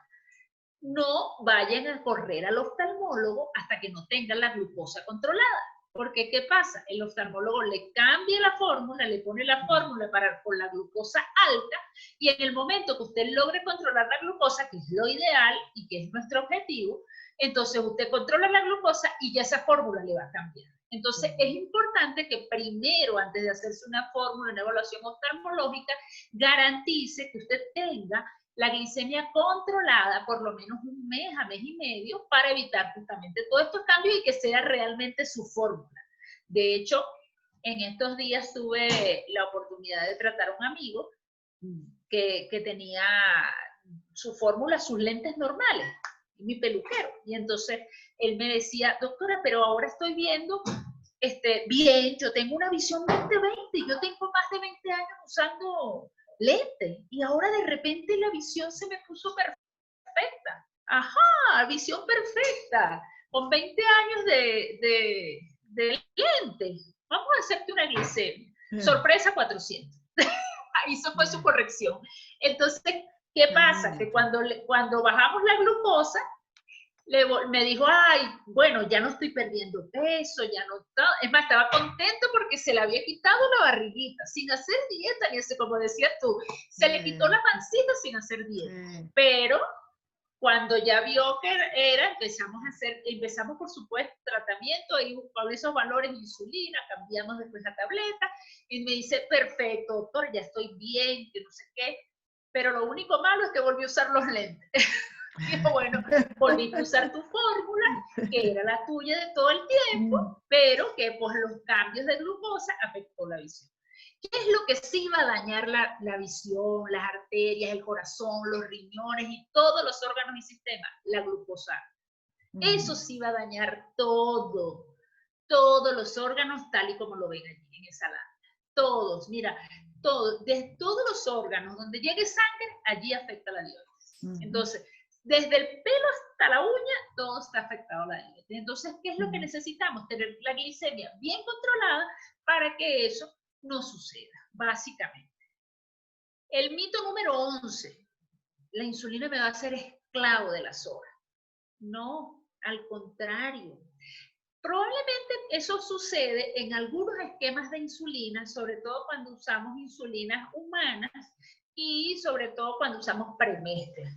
no vayan a correr al oftalmólogo hasta que no tengan la glucosa controlada. Porque, ¿qué pasa? El oftalmólogo le cambia la fórmula, le pone la fórmula con la glucosa alta, y en el momento que usted logre controlar la glucosa, que es lo ideal y que es nuestro objetivo, entonces usted controla la glucosa y ya esa fórmula le va a cambiar. Entonces, es importante que primero, antes de hacerse una fórmula, una evaluación oftalmológica, garantice que usted tenga la glicemia controlada por lo menos 1 mes a mes y medio, para evitar justamente todos estos cambios y que sea realmente su fórmula. De hecho, en estos días tuve la oportunidad de tratar a un amigo que tenía su fórmula, sus lentes normales, mi peluquero, y entonces él me decía: doctora, pero ahora estoy viendo bien, yo tengo una visión 20/20, yo tengo más de 20 años usando lente, y ahora de repente la visión se me puso perfecta. Ajá, visión perfecta, con 20 años de lente. Vamos a hacerte una glicemia. Sorpresa, 400. Ahí eso fue su corrección. Entonces, ¿qué pasa? Que cuando bajamos la glucosa, me dijo, ay, bueno, ya no estoy perdiendo peso, ya no está. Es más, estaba contento porque se le había quitado la barriguita, sin hacer dieta, ni ese, como decías tú, se le quitó la pancita sin hacer dieta. Pero cuando ya vio que era, empezamos por supuesto tratamiento, y con esos valores de insulina, cambiamos después la tableta, y me dice, perfecto, doctor, ya estoy bien, que no sé qué, pero lo único malo es que volví a usar los lentes. Dijo, bueno, volviste a usar tu fórmula, que era la tuya de todo el tiempo, pero que pues los cambios de glucosa afectó la visión. ¿Qué es lo que sí va a dañar la visión, las arterias, el corazón, los riñones y todos los órganos y sistemas? La glucosa. Eso sí va a dañar todos los órganos tal y como lo ven allí en esa lámina. Todos, mira, de todos los órganos donde llegue sangre, allí afecta la diabetes. Entonces, desde el pelo hasta la uña, todo está afectado a la diabetes. Entonces, ¿qué es lo que necesitamos? Tener la glicemia bien controlada para que eso no suceda, básicamente. El mito número 11, la insulina me va a hacer esclavo de las horas. No, al contrario. Probablemente eso sucede en algunos esquemas de insulina, sobre todo cuando usamos insulinas humanas y sobre todo cuando usamos premestras.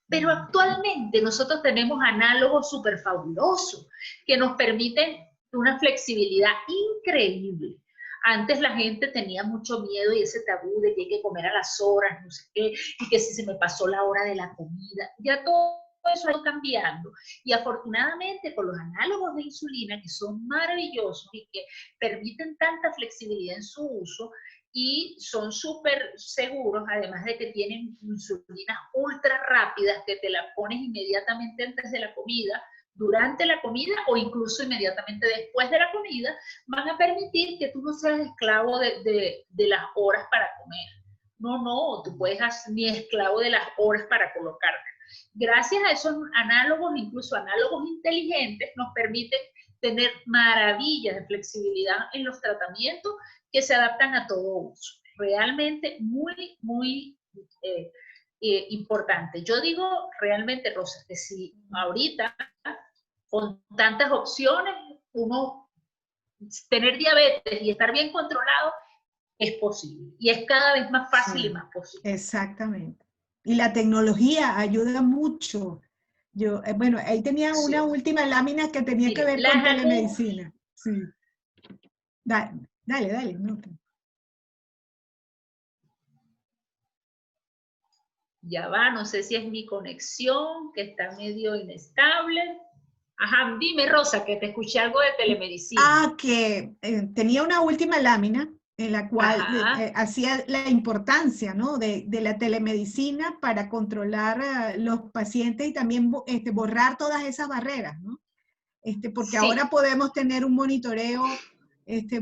Pero actualmente nosotros tenemos análogos súper fabulosos que nos permiten una flexibilidad increíble. Antes la gente tenía mucho miedo y ese tabú de que hay que comer a las horas, no sé qué, y que si se me pasó la hora de la comida. Ya todo eso ha ido cambiando. Y afortunadamente con los análogos de insulina, que son maravillosos y que permiten tanta flexibilidad en su uso, y son súper seguros, además de que tienen insulinas ultra rápidas que te la pones inmediatamente antes de la comida, durante la comida o incluso inmediatamente después de la comida, van a permitir que tú no seas esclavo de las horas para comer. No, tú puedes ser ni esclavo de las horas para colocarte. Gracias a esos análogos, incluso análogos inteligentes, nos permiten tener maravillas de flexibilidad en los tratamientos que se adaptan a todo uso. Realmente muy importante. Yo digo realmente, Rosa, que si ahorita con tantas opciones, uno tener diabetes y estar bien controlado es posible. Y es cada vez más fácil y más posible. Exactamente. Y la tecnología ayuda mucho. Yo, bueno, ahí tenía una última lámina que tenía que ver con telemedicina. Sí. Dale. No. Ya va, no sé si es mi conexión, que está medio inestable. Ajá, dime, Rosa, que te escuché algo de telemedicina. Que tenía una última lámina en la cual hacía la importancia, ¿no?, de la telemedicina para controlar los pacientes y también borrar todas esas barreras, ¿no? Porque ahora podemos tener un monitoreo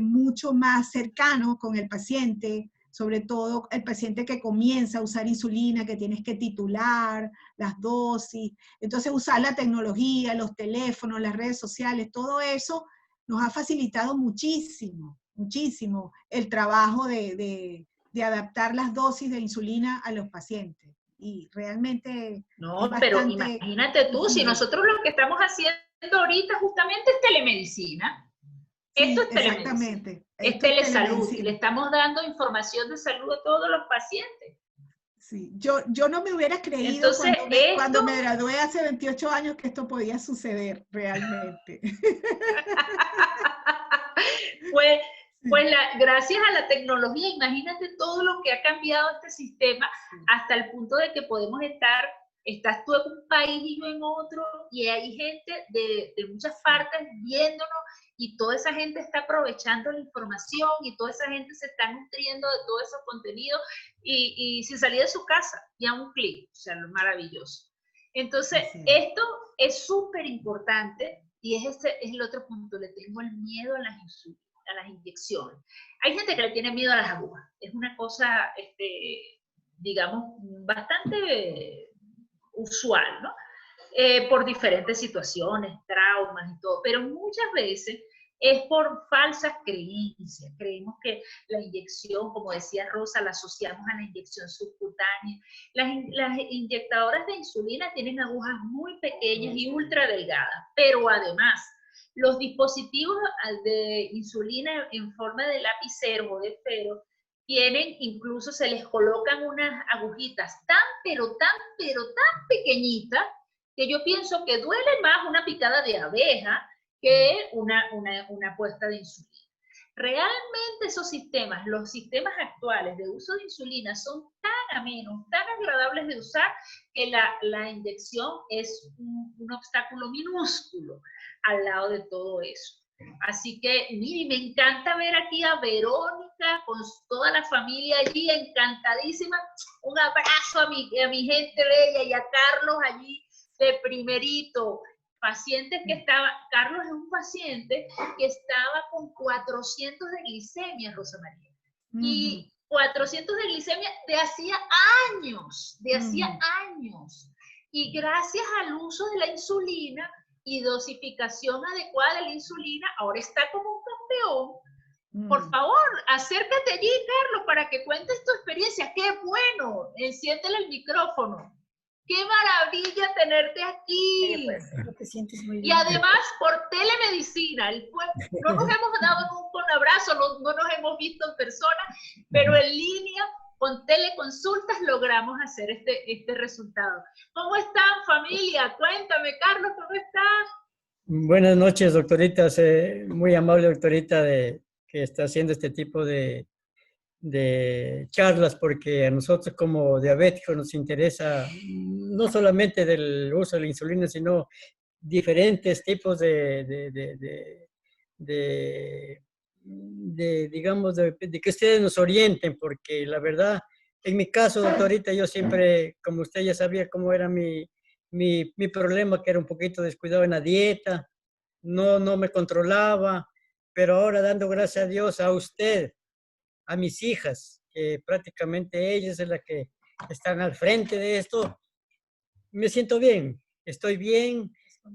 mucho más cercano con el paciente, sobre todo el paciente que comienza a usar insulina, que tienes que titular las dosis. Entonces usar la tecnología, los teléfonos, las redes sociales, todo eso nos ha facilitado muchísimo el trabajo de adaptar las dosis de insulina a los pacientes. Y realmente no, pero imagínate tú, si nosotros lo que estamos haciendo ahorita justamente es telemedicina. Sí, esto es telemedicina. Es telesalud. Y le estamos dando información de salud a todos los pacientes. Sí, yo no me hubiera creído. Entonces, cuando me gradué hace 28 años que esto podía suceder realmente. Pues gracias a la tecnología, imagínate todo lo que ha cambiado este sistema hasta el punto de que podemos estás tú en un país y yo en otro, y hay gente de muchas partes viéndonos, y toda esa gente está aprovechando la información, y toda esa gente se está nutriendo de todo ese contenido, y sin salir de su casa, y a un clic, o sea, lo maravilloso. Entonces, esto es súper importante, y es el otro punto, le tengo el miedo a las inyecciones. Hay gente que le tiene miedo a las agujas, es una cosa, digamos, bastante usual, ¿no? Por diferentes situaciones, traumas y todo, pero muchas veces es por falsas creencias. Creemos que la inyección, como decía Rosa, la asociamos a la inyección subcutánea. Las inyectadoras de insulina tienen agujas muy pequeñas y ultra delgadas, pero además los dispositivos de insulina en forma de lapicero o de esfero tienen, incluso se les colocan unas agujitas pero tan pequeñitas, que yo pienso que duele más una picada de abeja que una puesta de insulina. Realmente esos sistemas, los sistemas actuales de uso de insulina son tan amenos, tan agradables de usar, que la inyección es un obstáculo minúsculo al lado de todo eso. Así que, mire, me encanta ver aquí a Verónica con toda la familia allí, encantadísima. Un abrazo a mi gente bella y a Carlos allí de primerito. Pacientes que estaba, Carlos es un paciente que estaba con 400 de glicemia, Rosa María. Y 400 de glicemia de hacía años. Y gracias al uso de la insulina y dosificación adecuada de la insulina, ahora está como un campeón. Por favor, acércate allí, Carlos, para que cuentes tu experiencia. ¡Qué bueno! Enciéndele el micrófono. ¡Qué maravilla tenerte aquí! No te sientes muy bien. Y además por telemedicina. No nos hemos dado nunca un abrazo, no nos hemos visto en persona, pero en línea, con teleconsultas, logramos hacer este resultado. ¿Cómo están, familia? Cuéntame, Carlos, ¿cómo estás? Buenas noches, doctorita. Muy amable, doctorita, que está haciendo este tipo de charlas, porque a nosotros como diabéticos nos interesa no solamente del uso de la insulina, sino diferentes tipos digamos, de que ustedes nos orienten, porque la verdad, en mi caso, doctorita, yo siempre, como usted ya sabía cómo era mi problema, que era un poquito descuidado en la dieta, no me controlaba, pero ahora dando gracias a Dios a usted, a mis hijas, que prácticamente ellas es la que están al frente de esto, me siento bien, estoy bien.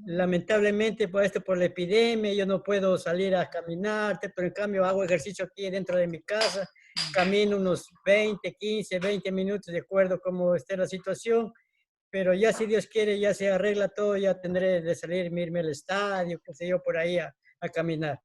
Lamentablemente por la epidemia yo no puedo salir a caminar, pero en cambio hago ejercicio aquí dentro de mi casa, camino unos 20 minutos de acuerdo a cómo esté la situación, pero ya si Dios quiere ya se arregla todo, ya tendré de salir, irme al estadio, qué sé yo, por ahí a caminar.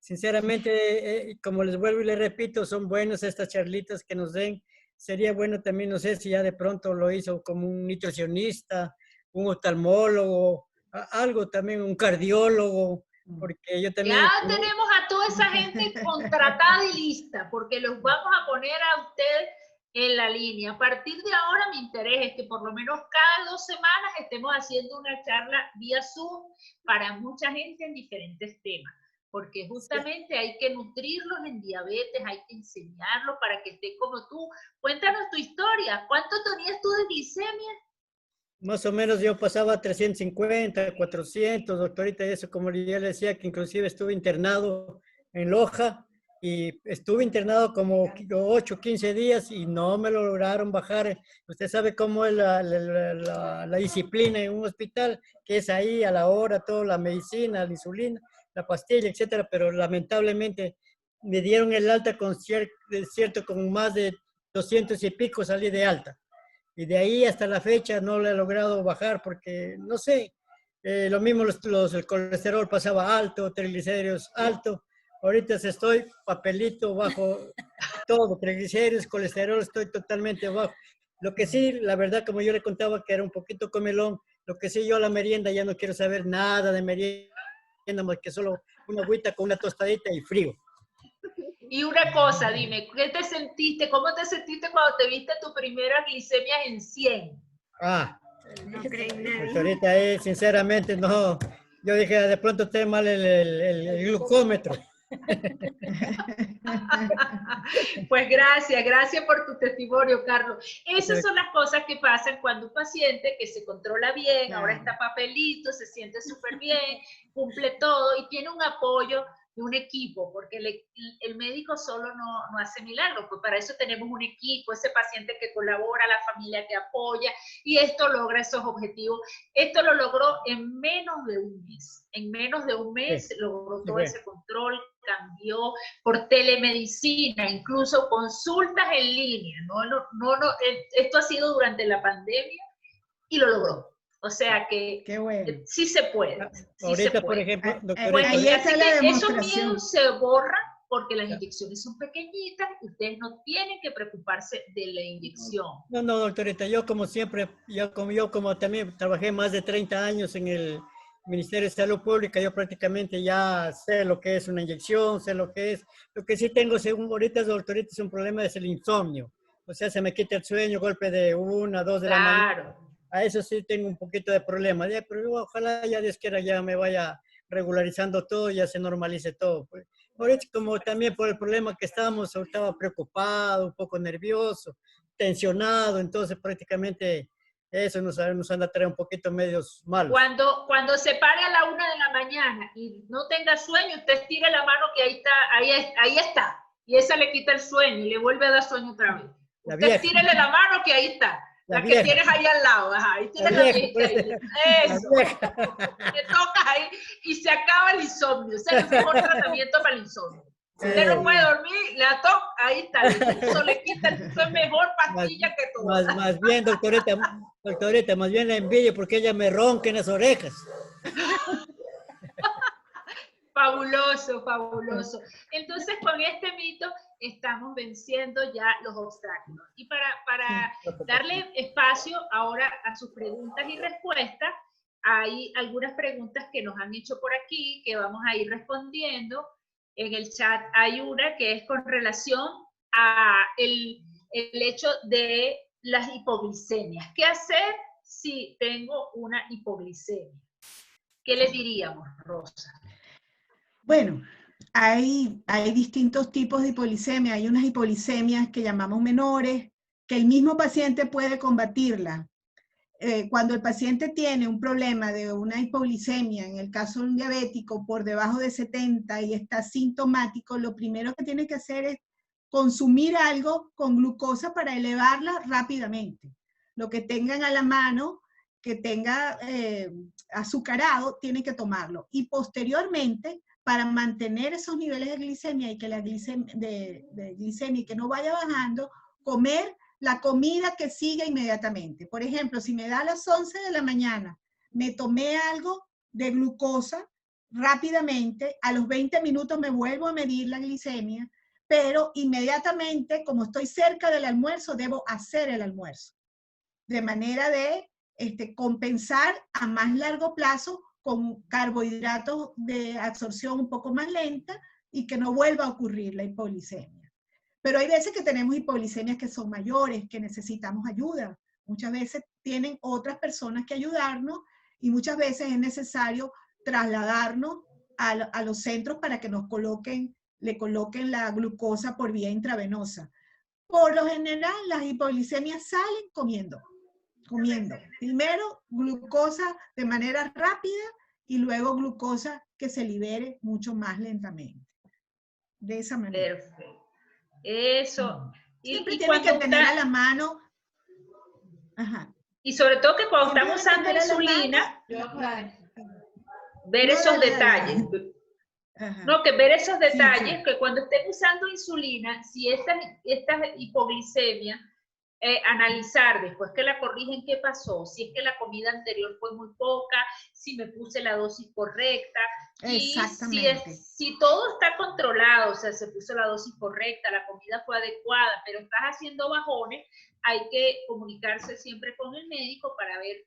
Sinceramente, como les vuelvo y les repito, son buenas estas charlitas que nos den. Sería bueno también, no sé si ya de pronto lo hizo como un nutricionista, un oftalmólogo, algo también, un cardiólogo, porque yo también... Ya tenemos a toda esa gente contratada y lista, porque los vamos a poner a ustedes en la línea. A partir de ahora mi interés es que por lo menos cada 2 semanas estemos haciendo una charla vía Zoom para mucha gente en diferentes temas, porque justamente hay que nutrirlos en diabetes, hay que enseñarlos para que estén como tú. Cuéntanos tu historia. ¿Cuánto tenías tú de glicemia? Más o menos yo pasaba 350, 400, doctorita, y eso como ya le decía, que inclusive estuve internado en Loja, y estuve internado como 8, 15 días y no me lo lograron bajar. Usted sabe cómo es la disciplina en un hospital, que es ahí a la hora, toda la medicina, la insulina, la pastilla, etcétera, pero lamentablemente me dieron el alta con con más de 200 y pico salí de alta. Y de ahí hasta la fecha no lo he logrado bajar porque, no sé, lo mismo el colesterol pasaba alto, triglicéridos alto. Ahorita estoy papelito bajo todo, triglicéridos, colesterol, estoy totalmente bajo. Lo que sí, la verdad, como yo le contaba que era un poquito comelón, lo que sí yo a la merienda ya no quiero saber nada de merienda, más que solo una agüita con una tostadita y frío. Y una cosa, dime, ¿qué te sentiste? ¿Cómo te sentiste cuando te viste tu primera glicemia en 100? No creí nada. Ahorita sinceramente no, yo dije de pronto te mal el glucómetro. Pues gracias por tu testimonio, Carlos. Esas son las cosas que pasan cuando un paciente que se controla bien, ahora está papelito, se siente súper bien, cumple todo y tiene un apoyo de un equipo, porque el médico solo no hace milagros, pues para eso tenemos un equipo, ese paciente que colabora, la familia que apoya, y esto logra esos objetivos. Esto lo logró en menos de un mes. En menos de un mes logró todo ese control, cambió por telemedicina, incluso consultas en línea. Esto ha sido durante la pandemia y lo logró. O sea que bueno. Sí se puede. Sí Ahorita, se puede. por ejemplo, doctora, Bueno, ahí está así la que esos demostración. miedos se borran porque las inyecciones son pequeñitas, ustedes no tienen que preocuparse de la inyección. No, doctorita, yo como siempre, yo como también trabajé más de 30 años en el Ministerio de Salud Pública, yo prácticamente ya sé lo que es una inyección, sé lo que es. Lo que sí tengo, según ahorita, doctorita, es un problema, es el insomnio. O sea, se me quita el sueño, golpe de 1, 2 de la mañana. A eso sí tengo un poquito de problema, pero ojalá ya Dios quiera ya me vaya regularizando todo, ya se normalice todo. Pues. Ahorita como también por el problema que estaba preocupado, un poco nervioso, tensionado, entonces prácticamente eso nos anda a traer un poquito medios malos. Cuando se pare a la 1 de la mañana y no tenga sueño, usted estire la mano que ahí está, y esa le quita el sueño y le vuelve a dar sueño otra vez. Usted estírele la mano que ahí está. La que tienes ahí al lado, ahí tienes la viejita ahí. Eso, le tocas ahí y se acaba el insomnio. Ese es el mejor tratamiento para el insomnio. Usted no puede dormir, la toca, ahí está, eso le quita, eso es mejor pastilla que todo. Más bien, doctorita, más bien la envidio porque ella me ronca en las orejas. Fabuloso, fabuloso. Entonces, con este mito estamos venciendo ya los obstáculos. Y para darle espacio ahora a sus preguntas y respuestas, hay algunas preguntas que nos han hecho por aquí que vamos a ir respondiendo. En el chat hay una que es con relación a el hecho de las hipoglicemias. ¿Qué hacer si tengo una hipoglicemia? ¿Qué le diríamos, Rosa? Bueno, hay distintos tipos de hipoglicemia. Hay unas hipoglicemias que llamamos menores, que el mismo paciente puede combatirla. Cuando el paciente tiene un problema de una hipoglicemia, en el caso de un diabético por debajo de 70 y está sintomático, lo primero que tiene que hacer es consumir algo con glucosa para elevarla rápidamente. Lo que tengan a la mano, que tenga azucarado, tiene que tomarlo. Y posteriormente, para mantener esos niveles de glicemia y que la glicemia que no vaya bajando, comer la comida que siga inmediatamente. Por ejemplo, si me da a las 11 de la mañana, me tomé algo de glucosa rápidamente, a los 20 minutos me vuelvo a medir la glicemia, pero inmediatamente, como estoy cerca del almuerzo, debo hacer el almuerzo. De manera de compensar a más largo plazo con carbohidratos de absorción un poco más lenta y que no vuelva a ocurrir la hipoglicemia. Pero hay veces que tenemos hipoglicemias que son mayores, que necesitamos ayuda. Muchas veces tienen otras personas que ayudarnos y muchas veces es necesario trasladarnos a los centros para que le coloquen la glucosa por vía intravenosa. Por lo general, las hipoglicemias salen comiendo. Primero glucosa de manera rápida y luego glucosa que se libere mucho más lentamente. De esa manera. Perfecto. Eso. Siempre tiene que tener a la mano. Ajá. Y sobre todo que cuando estamos usando insulina, ver esos detalles. Ajá. No, que ver esos detalles, que cuando estén usando insulina, si esta hipoglicemia, analizar después que la corrigen qué pasó, si es que la comida anterior fue muy poca, si me puse la dosis correcta, y si todo está controlado, o sea, se puso la dosis correcta, la comida fue adecuada, pero estás haciendo bajones, hay que comunicarse siempre con el médico para ver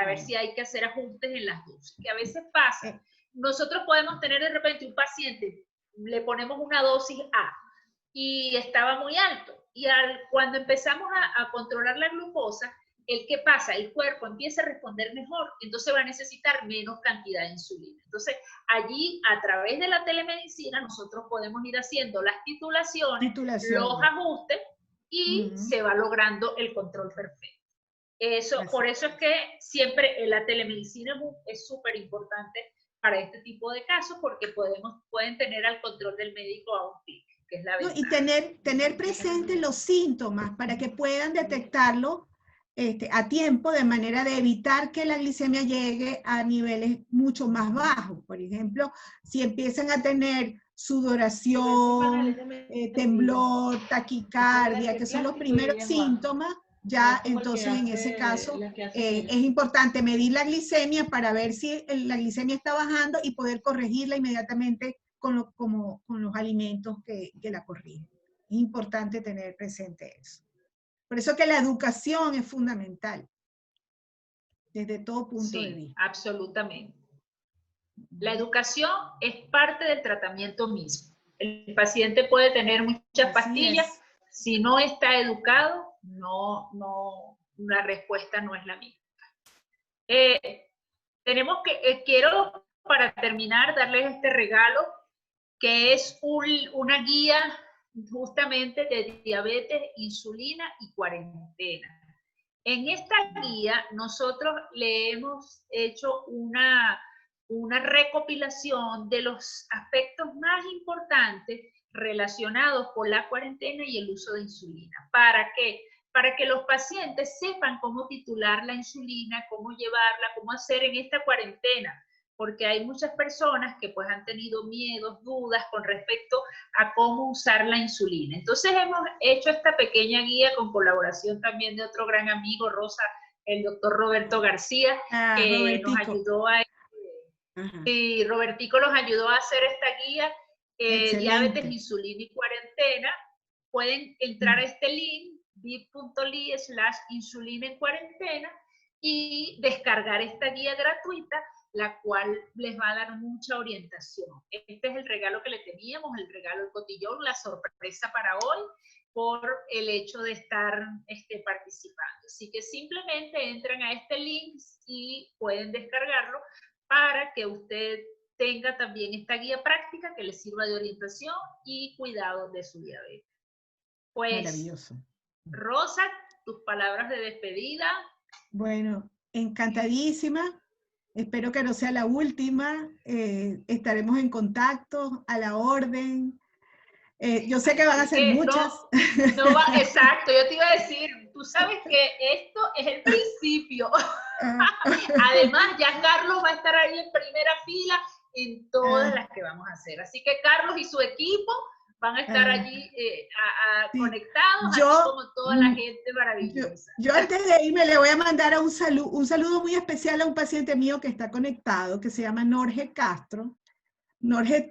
ver si hay que hacer ajustes en las dosis, que a veces pasa. Nosotros podemos tener de repente un paciente, le ponemos una dosis A y estaba muy alto. Y cuando empezamos a controlar la glucosa, ¿qué pasa? El cuerpo empieza a responder mejor, entonces va a necesitar menos cantidad de insulina. Entonces, allí, a través de la telemedicina, nosotros podemos ir haciendo las titulaciones. Los ajustes, y se va logrando el control perfecto. Por eso es que siempre la telemedicina es súper importante para este tipo de casos porque pueden tener al control del médico a un clic, que es la No, ventaja. y tener presentes los síntomas para que puedan detectarlo a tiempo, de manera de evitar que la glicemia llegue a niveles mucho más bajos. Por ejemplo, si empiezan a tener sudoración, temblor, taquicardia, que son los primeros síntomas, ya entonces en ese caso es importante medir la glicemia para ver si la glicemia está bajando y poder corregirla inmediatamente con los alimentos que la corrigen. Es importante tener presente eso. Por eso que la educación es fundamental, desde todo punto de vista. Absolutamente. La educación es parte del tratamiento mismo. El paciente puede tener muchas pastillas, si no está educado, la respuesta no es la misma. Quiero para terminar darles este regalo, que es una guía justamente de diabetes, insulina y cuarentena. En esta guía nosotros le hemos hecho una recopilación de los aspectos más importantes relacionados con la cuarentena y el uso de insulina. ¿Para qué? Para que los pacientes sepan cómo titular la insulina, cómo llevarla, cómo hacer en esta cuarentena, porque hay muchas personas que pues han tenido miedos, dudas con respecto a cómo usar la insulina. Entonces hemos hecho esta pequeña guía con colaboración también de otro gran amigo, Rosa, el doctor Roberto García, que nos ayudó a... Sí, Robertico nos ayudó a hacer esta guía, diabetes, insulina y cuarentena. Pueden entrar a este link, bit.ly/insulina en cuarentena, y descargar esta guía gratuita, la cual les va a dar mucha orientación. Este es el regalo que le teníamos, el regalo del cotillón, la sorpresa para hoy, por el hecho de estar participando. Así que simplemente entran a este link y pueden descargarlo para que usted tenga también esta guía práctica que les sirva de orientación y cuidado de su diabetes. Pues, maravilloso. Rosa, tus palabras de despedida. Bueno, encantadísima. Espero que no sea la última. estaremos en contacto, a la orden. Yo sé que van a ser muchas. Exacto, yo te iba a decir, tú sabes que esto es el principio. Además, ya Carlos va a estar ahí en primera fila en todas las que vamos a hacer. Así que Carlos y su equipo van a estar allí conectados, así como toda la gente maravillosa. Yo antes de irme le voy a mandar un saludo muy especial a un paciente mío que está conectado, que se llama Norge Castro. Norge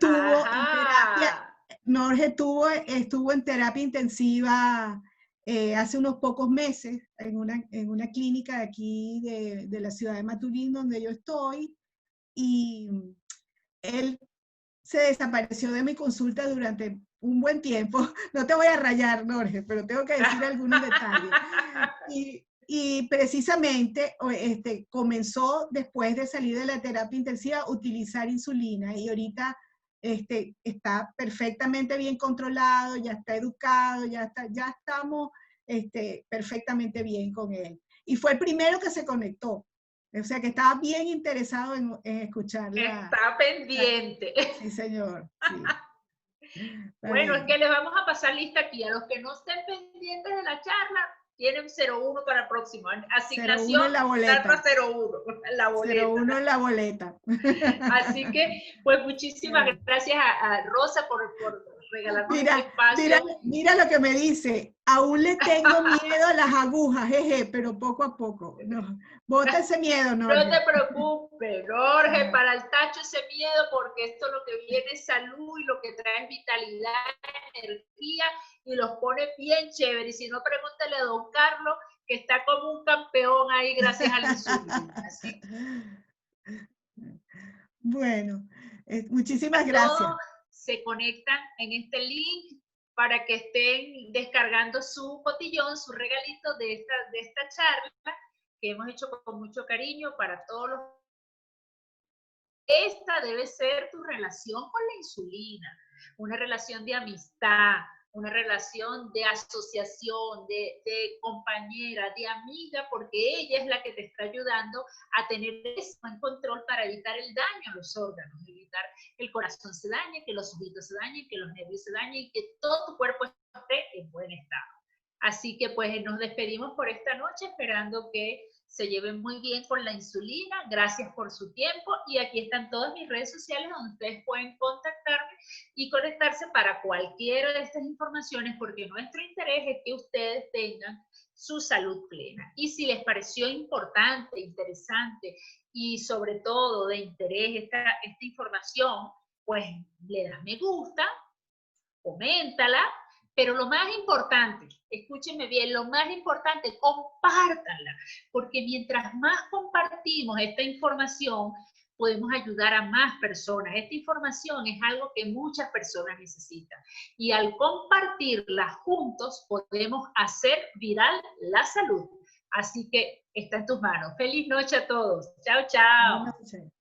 estuvo en terapia intensiva hace unos pocos meses en una clínica de aquí de la ciudad de Maturín, donde yo estoy, y él se desapareció de mi consulta durante un buen tiempo. No te voy a rayar, Norge, pero tengo que decir algunos detalles. Y precisamente comenzó, después de salir de la terapia intensiva, a utilizar insulina, y ahorita está perfectamente bien controlado, ya está educado, ya estamos perfectamente bien con él. Y fue el primero que se conectó. O sea, que estaba bien interesado en escucharla. Está pendiente. Sí, señor. Sí. Bueno, es que les vamos a pasar lista aquí. A los que no estén pendientes de la charla, tienen 01 para el próximo. Asignación 01 en la boleta. 01 en la boleta. 01 en la boleta. Así que, pues muchísimas gracias a Rosa por regalarnos este espacio. Mira lo que me dice. Aún le tengo miedo a las agujas, jeje, pero poco a poco. No, bota ese miedo, Norge. No te preocupes, Jorge, para el tacho ese miedo, porque esto lo que viene es salud y lo que trae es vitalidad, energía, y los pone bien chévere. Y si no, pregúntale a don Carlos, que está como un campeón ahí gracias a la insulina. Así. Bueno, muchísimas gracias. Todos se conectan en este link para que estén descargando su cotillón, su regalito de esta charla que hemos hecho con mucho cariño para todos los... Esta debe ser tu relación con la insulina, una relación de amistad, una relación de asociación, de compañera, de amiga, porque ella es la que te está ayudando a tener eso en control para evitar el daño a los órganos, evitar que el corazón se dañe, que los ojitos se dañen, que los nervios se dañen y que todo tu cuerpo esté en buen estado. Así que pues nos despedimos por esta noche esperando que se lleven muy bien con la insulina. Gracias por su tiempo y aquí están todas mis redes sociales donde ustedes pueden contactarme y conectarse para cualquiera de estas informaciones, porque nuestro interés es que ustedes tengan su salud plena. Y si les pareció importante, interesante y sobre todo de interés esta información, pues le das me gusta, coméntala, pero lo más importante, escúchenme bien, lo más importante, compártanla, porque mientras más compartimos esta información, podemos ayudar a más personas. Esta información es algo que muchas personas necesitan. Y al compartirla juntos, podemos hacer viral la salud. Así que está en tus manos. Feliz noche a todos. Chao, chao. Buenas noches.